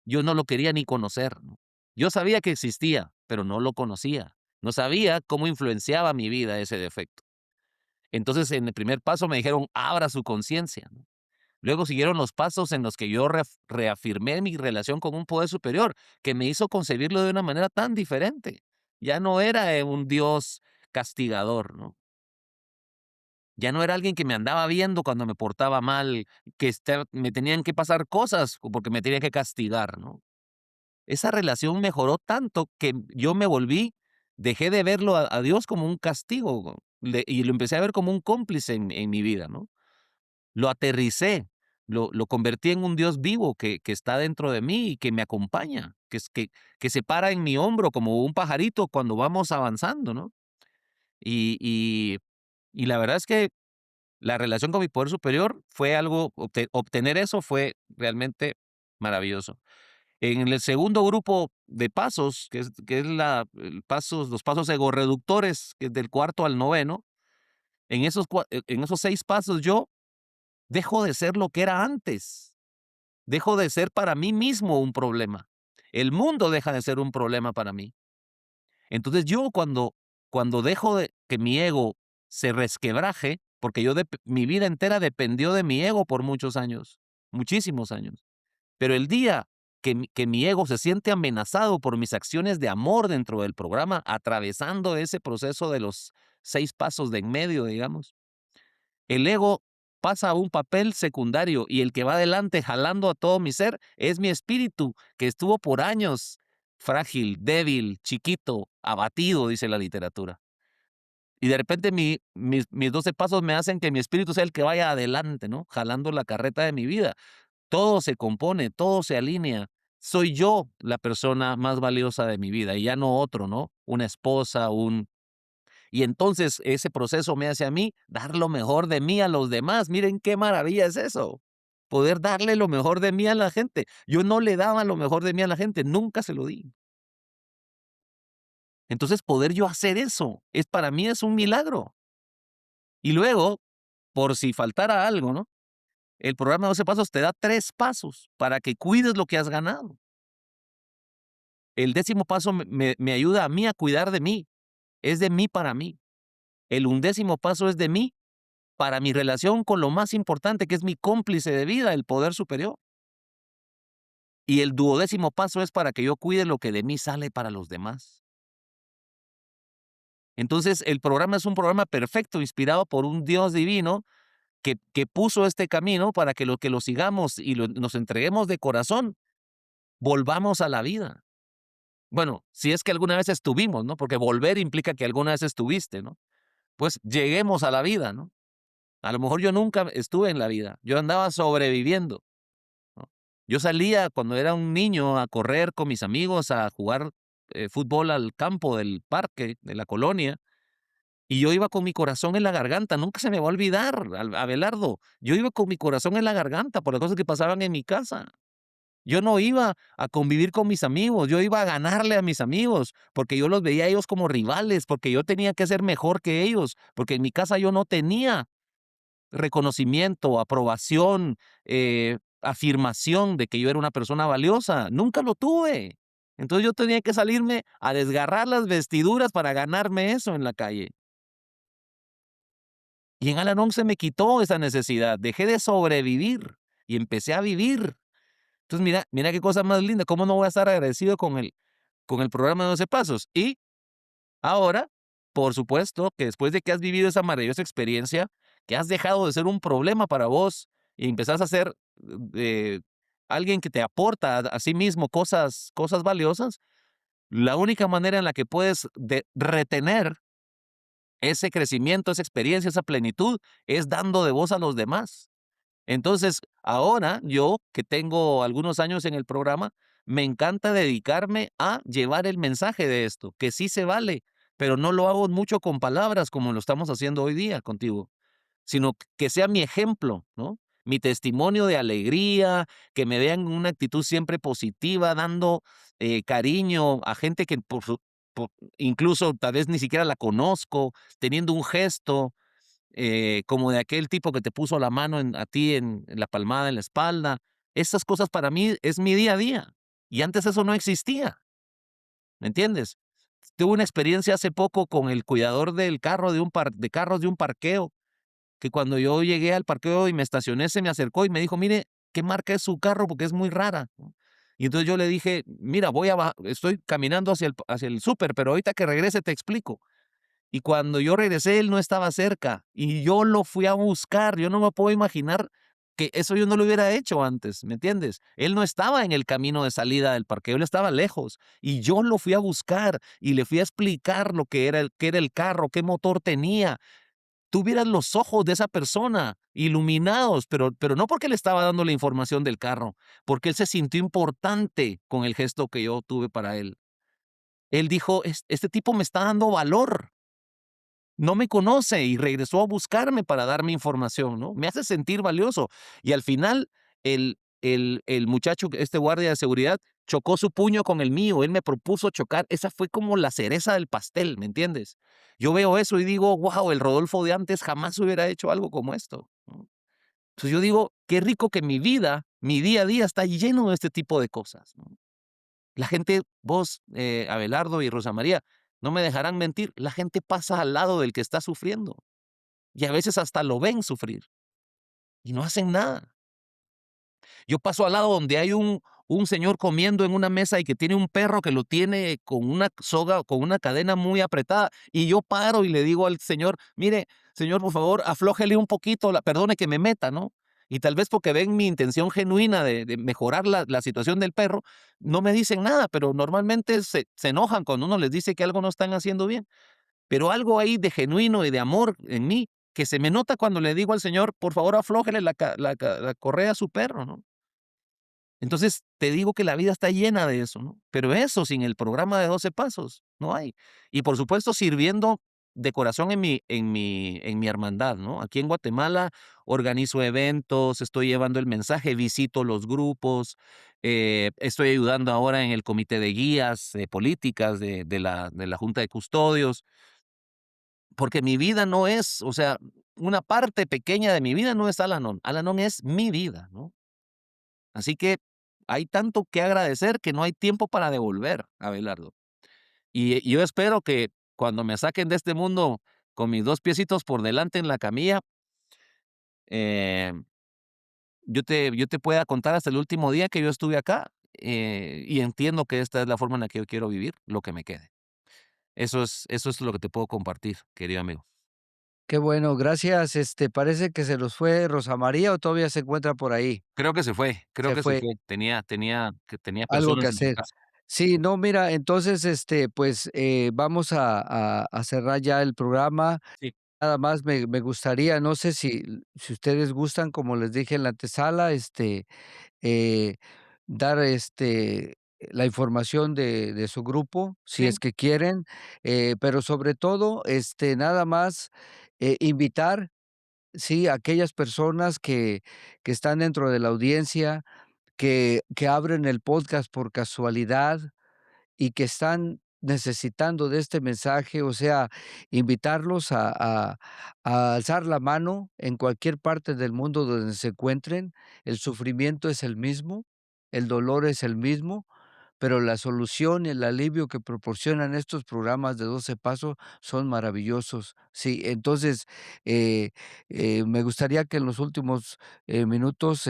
Yo no lo quería ni conocer, ¿no? Yo sabía que existía, pero no lo conocía. No sabía cómo influenciaba mi vida ese defecto. Entonces, en el primer paso me dijeron, abra su conciencia, ¿no? Luego siguieron los pasos en los que yo reafirmé mi relación con un poder superior, que me hizo concebirlo de una manera tan diferente. Ya no era un Dios castigador, ¿no? Ya no era alguien que me andaba viendo cuando me portaba mal, que me tenían que pasar cosas porque me tenía que castigar, ¿no? Esa relación mejoró tanto que yo dejé de verlo a Dios como un castigo, y lo empecé a ver como un cómplice en mi vida, ¿no? Lo aterricé, lo convertí en un Dios vivo que está dentro de mí y que me acompaña, que se para en mi hombro como un pajarito cuando vamos avanzando, ¿no? Y, y, y la verdad es que la relación con mi poder superior fue algo, obtener eso fue realmente maravilloso. En el segundo grupo de pasos, que es los pasos egorreductores, que es del cuarto al noveno, en esos 6 pasos yo dejo de ser lo que era antes. Dejo de ser para mí mismo un problema. El mundo deja de ser un problema para mí. Entonces yo cuando dejo de que mi ego se resquebraje, porque mi vida entera dependió de mi ego por muchos años, muchísimos años. Pero el día que mi ego se siente amenazado por mis acciones de amor dentro del programa, atravesando ese proceso de los 6 pasos de en medio, digamos, el ego pasa a un papel secundario y el que va adelante jalando a todo mi ser es mi espíritu, que estuvo por años frágil, débil, chiquito, abatido, dice la literatura. Y de repente mis 12 pasos me hacen que mi espíritu sea el que vaya adelante, ¿no? Jalando la carreta de mi vida. Todo se compone, todo se alinea. Soy yo la persona más valiosa de mi vida y ya no otro, ¿no? Una esposa, y entonces ese proceso me hace a mí dar lo mejor de mí a los demás. Miren qué maravilla es eso. Poder darle lo mejor de mí a la gente. Yo no le daba lo mejor de mí a la gente, nunca se lo di. Entonces poder yo hacer eso, para mí es un milagro. Y luego, por si faltara algo, ¿no? El programa de 12 pasos te da 3 pasos para que cuides lo que has ganado. El 10º paso me ayuda a mí a cuidar de mí. Es de mí para mí. El 11º paso es de mí para mi relación con lo más importante, que es mi cómplice de vida, el poder superior. Y el 12º paso es para que yo cuide lo que de mí sale para los demás. Entonces, el programa es un programa perfecto, inspirado por un Dios divino que puso este camino para que lo sigamos y nos entreguemos de corazón. volvamos a la vida. Bueno, si es que alguna vez estuvimos, ¿no? Porque volver implica que alguna vez estuviste, ¿no? Pues lleguemos a la vida, ¿no? A lo mejor yo nunca estuve en la vida, yo andaba sobreviviendo, ¿no? Yo salía cuando era un niño a correr con mis amigos, a jugar fútbol al campo del parque, de la colonia, y yo iba con mi corazón en la garganta, nunca se me va a olvidar, Abelardo, yo iba con mi corazón en la garganta por las cosas que pasaban en mi casa. Yo no iba a convivir con mis amigos, yo iba a ganarle a mis amigos, porque yo los veía a ellos como rivales, porque yo tenía que ser mejor que ellos, porque en mi casa yo no tenía reconocimiento, aprobación, afirmación de que yo era una persona valiosa. Nunca lo tuve. Entonces yo tenía que salirme a desgarrar las vestiduras para ganarme eso en la calle. Y en Al-Anon se me quitó esa necesidad. Dejé de sobrevivir y empecé a vivir. Entonces mira qué cosa más linda. ¿Cómo no voy a estar agradecido con el programa de 12 Pasos? Y ahora, por supuesto, que después de que has vivido esa maravillosa experiencia, que has dejado de ser un problema para vos y empezás a ser eh, alguien que te aporta a sí mismo cosas valiosas, la única manera en la que puedes retener ese crecimiento, esa experiencia, esa plenitud, es dando de voz a los demás. Entonces, ahora yo, que tengo algunos años en el programa, me encanta dedicarme a llevar el mensaje de esto, que sí se vale, pero no lo hago mucho con palabras como lo estamos haciendo hoy día contigo, sino que sea mi ejemplo, ¿no? Mi testimonio de alegría, que me vean una actitud siempre positiva, dando cariño a gente que por- incluso tal vez ni siquiera la conozco, teniendo un gesto, como de aquel tipo que te puso la mano a ti en la palmada, en la espalda. Esas cosas para mí es mi día a día. Y antes eso no existía, ¿me entiendes? Tuve una experiencia hace poco con el cuidador del carro de carros de un parqueo, que cuando yo llegué al parqueo y me estacioné, se me acercó y me dijo, mire, ¿qué marca es su carro? Porque es muy rara, ¿no? Y entonces yo le dije, mira, estoy caminando hacia el súper, pero ahorita que regrese te explico. Y cuando yo regresé, él no estaba cerca y yo lo fui a buscar. Yo no me puedo imaginar que eso yo no lo hubiera hecho antes, ¿me entiendes? Él no estaba en el camino de salida del parqueo, él estaba lejos y yo lo fui a buscar y le fui a explicar lo que era el carro, qué motor tenía. Tuvieras los ojos de esa persona iluminados, pero no porque le estaba dando la información del carro, porque él se sintió importante con el gesto que yo tuve para él. Él dijo, Este tipo me está dando valor, no me conoce y regresó a buscarme para darme información, ¿no? Me hace sentir valioso. Y al final, el muchacho, este guardia de seguridad, chocó su puño con el mío. Él me propuso chocar. Esa fue como la cereza del pastel, ¿me entiendes? Yo veo eso y digo, wow, el Rodolfo de antes jamás hubiera hecho algo como esto, ¿no? Entonces yo digo, qué rico que mi vida, mi día a día está lleno de este tipo de cosas, ¿no? La gente, vos, Abelardo y Rosa María, no me dejarán mentir, la gente pasa al lado del que está sufriendo y a veces hasta lo ven sufrir y no hacen nada. Yo paso al lado donde hay un señor comiendo en una mesa y que tiene un perro que lo tiene con una soga o con una cadena muy apretada y yo paro y le digo al señor, mire, señor, por favor, aflójele un poquito, perdone que me meta, ¿no? Y tal vez porque ven mi intención genuina de mejorar la situación del perro, no me dicen nada, pero normalmente se enojan cuando uno les dice que algo no están haciendo bien. Pero algo ahí de genuino y de amor en mí que se me nota cuando le digo al señor, por favor, aflójele la correa a su perro, ¿no? Entonces, te digo que la vida está llena de eso, ¿no? Pero eso sin el programa de 12 pasos, no hay. Y por supuesto, sirviendo de corazón en mi hermandad, ¿no? Aquí en Guatemala organizo eventos, estoy llevando el mensaje, visito los grupos, estoy ayudando ahora en el comité de guías políticas de la Junta de Custodios, porque mi vida no es, o sea, una parte pequeña de mi vida no es Al-Anon. Al-Anon es mi vida, ¿no? Así que hay tanto que agradecer que no hay tiempo para devolver, Abelardo. Y yo espero que cuando me saquen de este mundo con mis 2 piecitos por delante en la camilla, eh, yo te pueda contar hasta el último día que yo estuve acá, y entiendo que esta es la forma en la que yo quiero vivir lo que me quede. Eso es lo que te puedo compartir, querido amigo. Qué bueno, gracias. Parece que se nos fue Rosa María, ¿o todavía se encuentra por ahí? Creo Se que se fue, fue. Tenía algo que personas en su hacer. casa. Sí, no, mira, entonces, pues, vamos a cerrar ya el programa. Sí. Nada más me gustaría, no sé si ustedes gustan, como les dije en la antesala, eh, dar, la información de su grupo, si es Sí. que quieren, pero sobre todo, nada más, invitar, sí, a aquellas personas que están dentro de la audiencia, que abren el podcast por casualidad y que están necesitando de este mensaje, o sea, invitarlos a alzar la mano en cualquier parte del mundo donde se encuentren. El sufrimiento es el mismo, el dolor es el mismo, pero la solución y el alivio que proporcionan estos programas de 12 pasos son maravillosos. Sí, entonces, eh, me gustaría que en los últimos, minutos,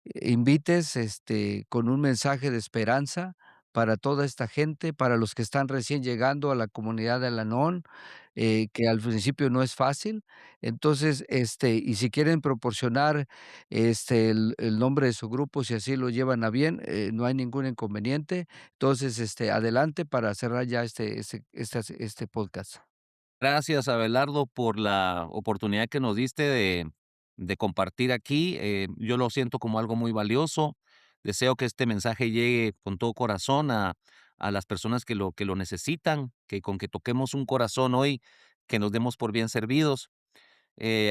invites, con un mensaje de esperanza para toda esta gente, para los que están recién llegando a la comunidad de Al-Anon, que al principio no es fácil. Entonces, y si quieren proporcionar, el nombre de su grupo, si así lo llevan a bien, no hay ningún inconveniente. Entonces, adelante para cerrar ya este podcast. Gracias, Abelardo, por la oportunidad que nos diste de compartir aquí. Yo lo siento como algo muy valioso. Deseo que este mensaje llegue con todo corazón a las personas que lo necesitan, que con que toquemos un corazón hoy, que nos demos por bien servidos.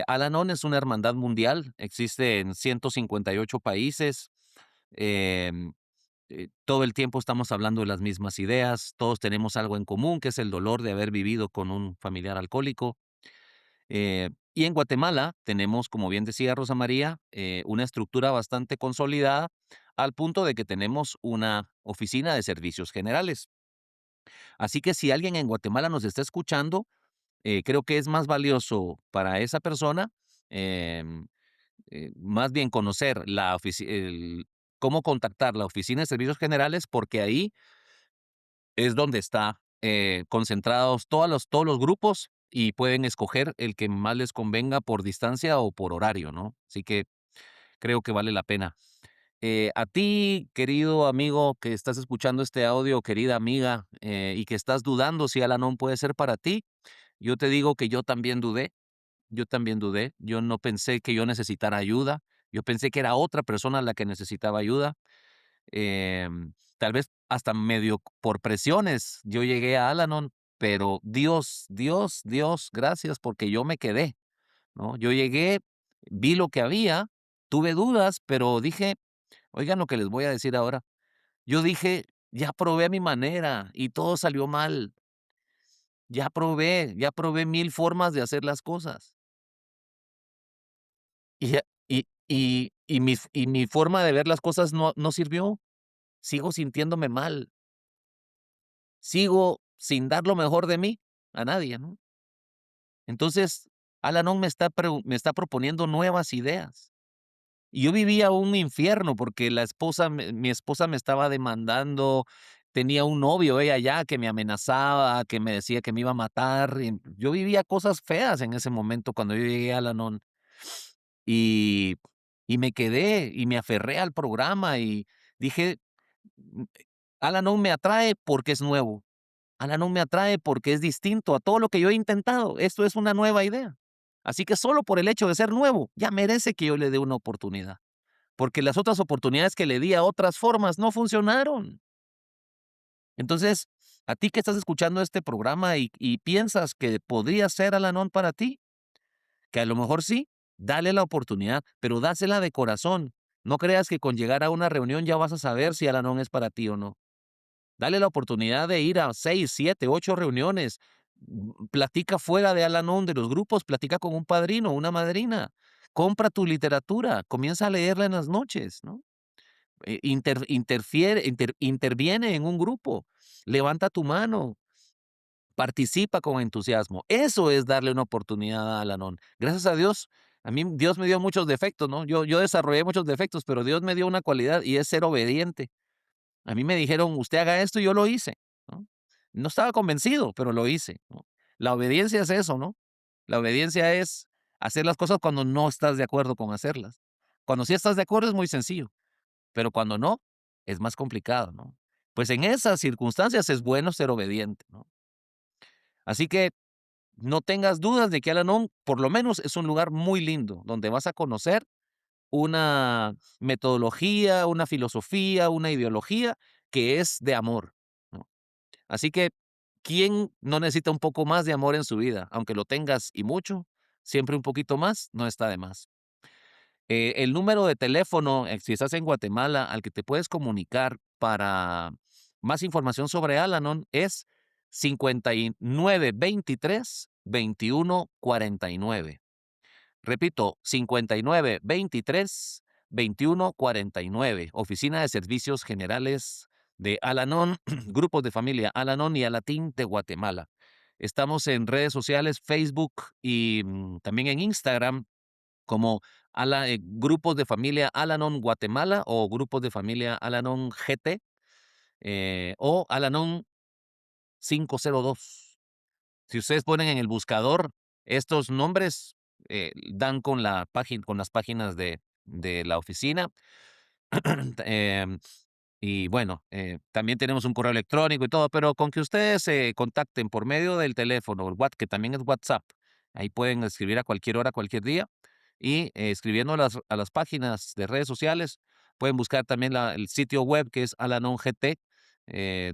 Al-Anon es una hermandad mundial, existe en 158 países. em, Todo el tiempo estamos hablando de las mismas ideas, todos tenemos algo en común, que es el dolor de haber vivido con un familiar alcohólico. Y en Guatemala tenemos, como bien decía Rosa María, una estructura bastante consolidada al punto de que tenemos una oficina de servicios generales. Así que si alguien en Guatemala nos está escuchando, creo que es más valioso para esa persona, em, más bien conocer cómo contactar la oficina de servicios generales, porque ahí es donde está concentrados todos los grupos y pueden escoger el que más les convenga por distancia o por horario, ¿no? Así que creo que vale la pena. A ti, querido amigo que estás escuchando este audio, querida amiga, y que estás dudando si Al-Anon puede ser para ti, yo te digo que yo también dudé, yo no pensé que yo necesitara ayuda, yo pensé que era otra persona la que necesitaba ayuda. Tal vez hasta medio por presiones yo llegué a Al-Anon, pero Dios, gracias porque yo me quedé, ¿no? Yo llegué, vi lo que había, tuve dudas, pero dije, oigan lo que les voy a decir ahora. Yo dije, ya probé a mi manera y todo salió mal. Ya probé mil formas de hacer las cosas. Y, y mi forma de ver las cosas no sirvió. Sigo sintiéndome mal. Sigo sin dar lo mejor de mí a nadie, ¿no? Entonces, Al-Anon me está proponiendo nuevas ideas. Y yo vivía un infierno porque mi esposa me estaba demandando, tenía un novio ella ya que me amenazaba, que me decía que me iba a matar. Y yo vivía cosas feas en ese momento cuando yo llegué a Al-Anon. Y, y me quedé y me aferré al programa y dije, "Mm, Al-Anon me atrae porque es nuevo. Al-Anon me atrae porque es distinto a todo lo que yo he intentado. Esto es una nueva idea. Así que solo por el hecho de ser nuevo, ya merece que yo le dé una oportunidad. Porque las otras oportunidades que le di a otras formas no funcionaron. Entonces, a ti que estás escuchando este programa y piensas que podría ser Al-Anon para ti, que a lo mejor sí, dale la oportunidad, pero dásela de corazón. No creas que con llegar a una reunión ya vas a saber si Al-Anon es para ti o no. Dale la oportunidad de ir a 6, 7, 8 reuniones. Platica fuera de Al-Anon, de los grupos, platica con un padrino, una madrina. Compra tu literatura, comienza a leerla en las noches, ¿no? Interviene en un grupo, levanta tu mano, participa con entusiasmo. Eso es darle una oportunidad a Al-Anon. Gracias a Dios, a mí Dios me dio muchos defectos, ¿no? Yo desarrollé muchos defectos, pero Dios me dio una cualidad y es ser obediente. A mí me dijeron: "Usted haga esto", y yo lo hice, ¿no? No estaba convencido, pero lo hice, ¿no? La obediencia es eso, ¿no? La obediencia es hacer las cosas cuando no estás de acuerdo con hacerlas. Cuando sí estás de acuerdo es muy sencillo, pero cuando no, es más complicado, ¿no? Pues en esas circunstancias es bueno ser obediente, ¿no? Así que no tengas dudas de que Al-Anon, por lo menos, es un lugar muy lindo, donde vas a conocer una metodología, una filosofía, una ideología que es de amor, ¿no? Así que, ¿quién no necesita un poco más de amor en su vida? Aunque lo tengas y mucho, siempre un poquito más no está de más. El número de teléfono, si estás en Guatemala, al que te puedes comunicar para más información sobre Al-Anon es 5923-2149. Repito, 5923-2149. Oficina de Servicios Generales de Al-Anon, grupos de familia Al-Anon y Alatín de Guatemala. Estamos en redes sociales, Facebook y también en Instagram como grupos de familia Al-Anon Guatemala o grupos de familia Al-Anon GT o Al-Anon 502. Si ustedes ponen en el buscador estos nombres, dan con la página, con las páginas de la oficina. Em, y bueno, también tenemos un correo electrónico y todo, pero con que ustedes se contacten por medio del teléfono, el que también es WhatsApp, ahí pueden escribir a cualquier hora, cualquier día, y escribiendo a las páginas de redes sociales, pueden buscar también el sitio web que es Alanon GT,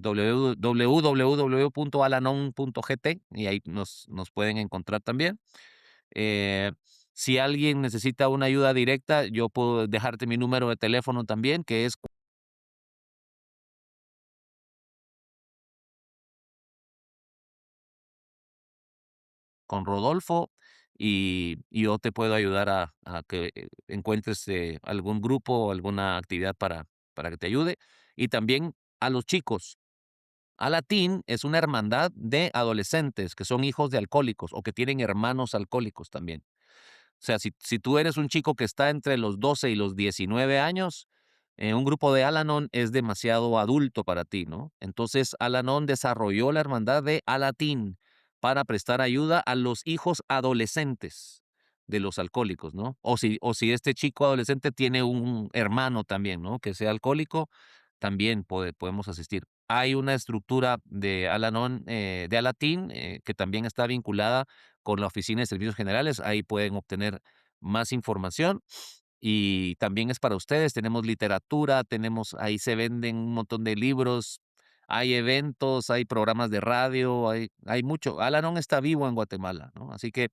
www.alanon.gt, y ahí nos pueden encontrar también. Eh, si alguien necesita una ayuda directa, yo puedo dejarte mi número de teléfono también, que es con Rodolfo, y yo te puedo ayudar a que encuentres algún grupo o alguna actividad para que te ayude. Y también a los chicos. Alatín es una hermandad de adolescentes que son hijos de alcohólicos o que tienen hermanos alcohólicos también. O sea, si tú eres un chico que está entre los 12 y los 19 años, un grupo de Al-Anon es demasiado adulto para ti, ¿no? Entonces, Al-Anon desarrolló la hermandad de Alatín para prestar ayuda a los hijos adolescentes de los alcohólicos, ¿no? O si este chico adolescente tiene un hermano también, ¿no? Que sea alcohólico, también podemos asistir. Hay una estructura de Al-Anon, de Alatín, que también está vinculada con la Oficina de Servicios Generales. Ahí pueden obtener más información. Y también es para ustedes. Tenemos literatura, ahí se venden un montón de libros, hay eventos, hay programas de radio, hay mucho. Al-Anon está vivo en Guatemala, ¿no? Así que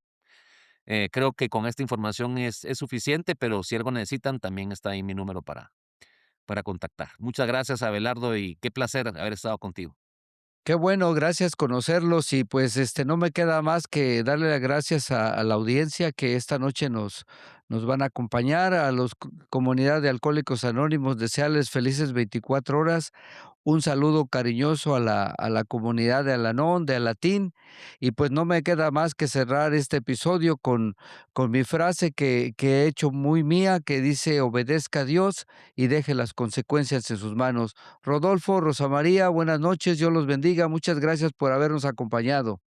creo que con esta información es suficiente, pero si algo necesitan, también está ahí mi número para contactar. Muchas gracias, Abelardo, y qué placer haber estado contigo. Qué bueno, gracias conocerlos y pues no me queda más que darle las gracias a la audiencia que esta noche nos van a acompañar, a la comunidad de Alcohólicos Anónimos, desearles felices 24 horas. Un saludo cariñoso a la comunidad de Alanón, de Alatín, y pues no me queda más que cerrar este episodio con mi frase que he hecho muy mía, que dice: obedezca a Dios y deje las consecuencias en sus manos. Rodolfo, Rosa María, buenas noches, Dios los bendiga, muchas gracias por habernos acompañado.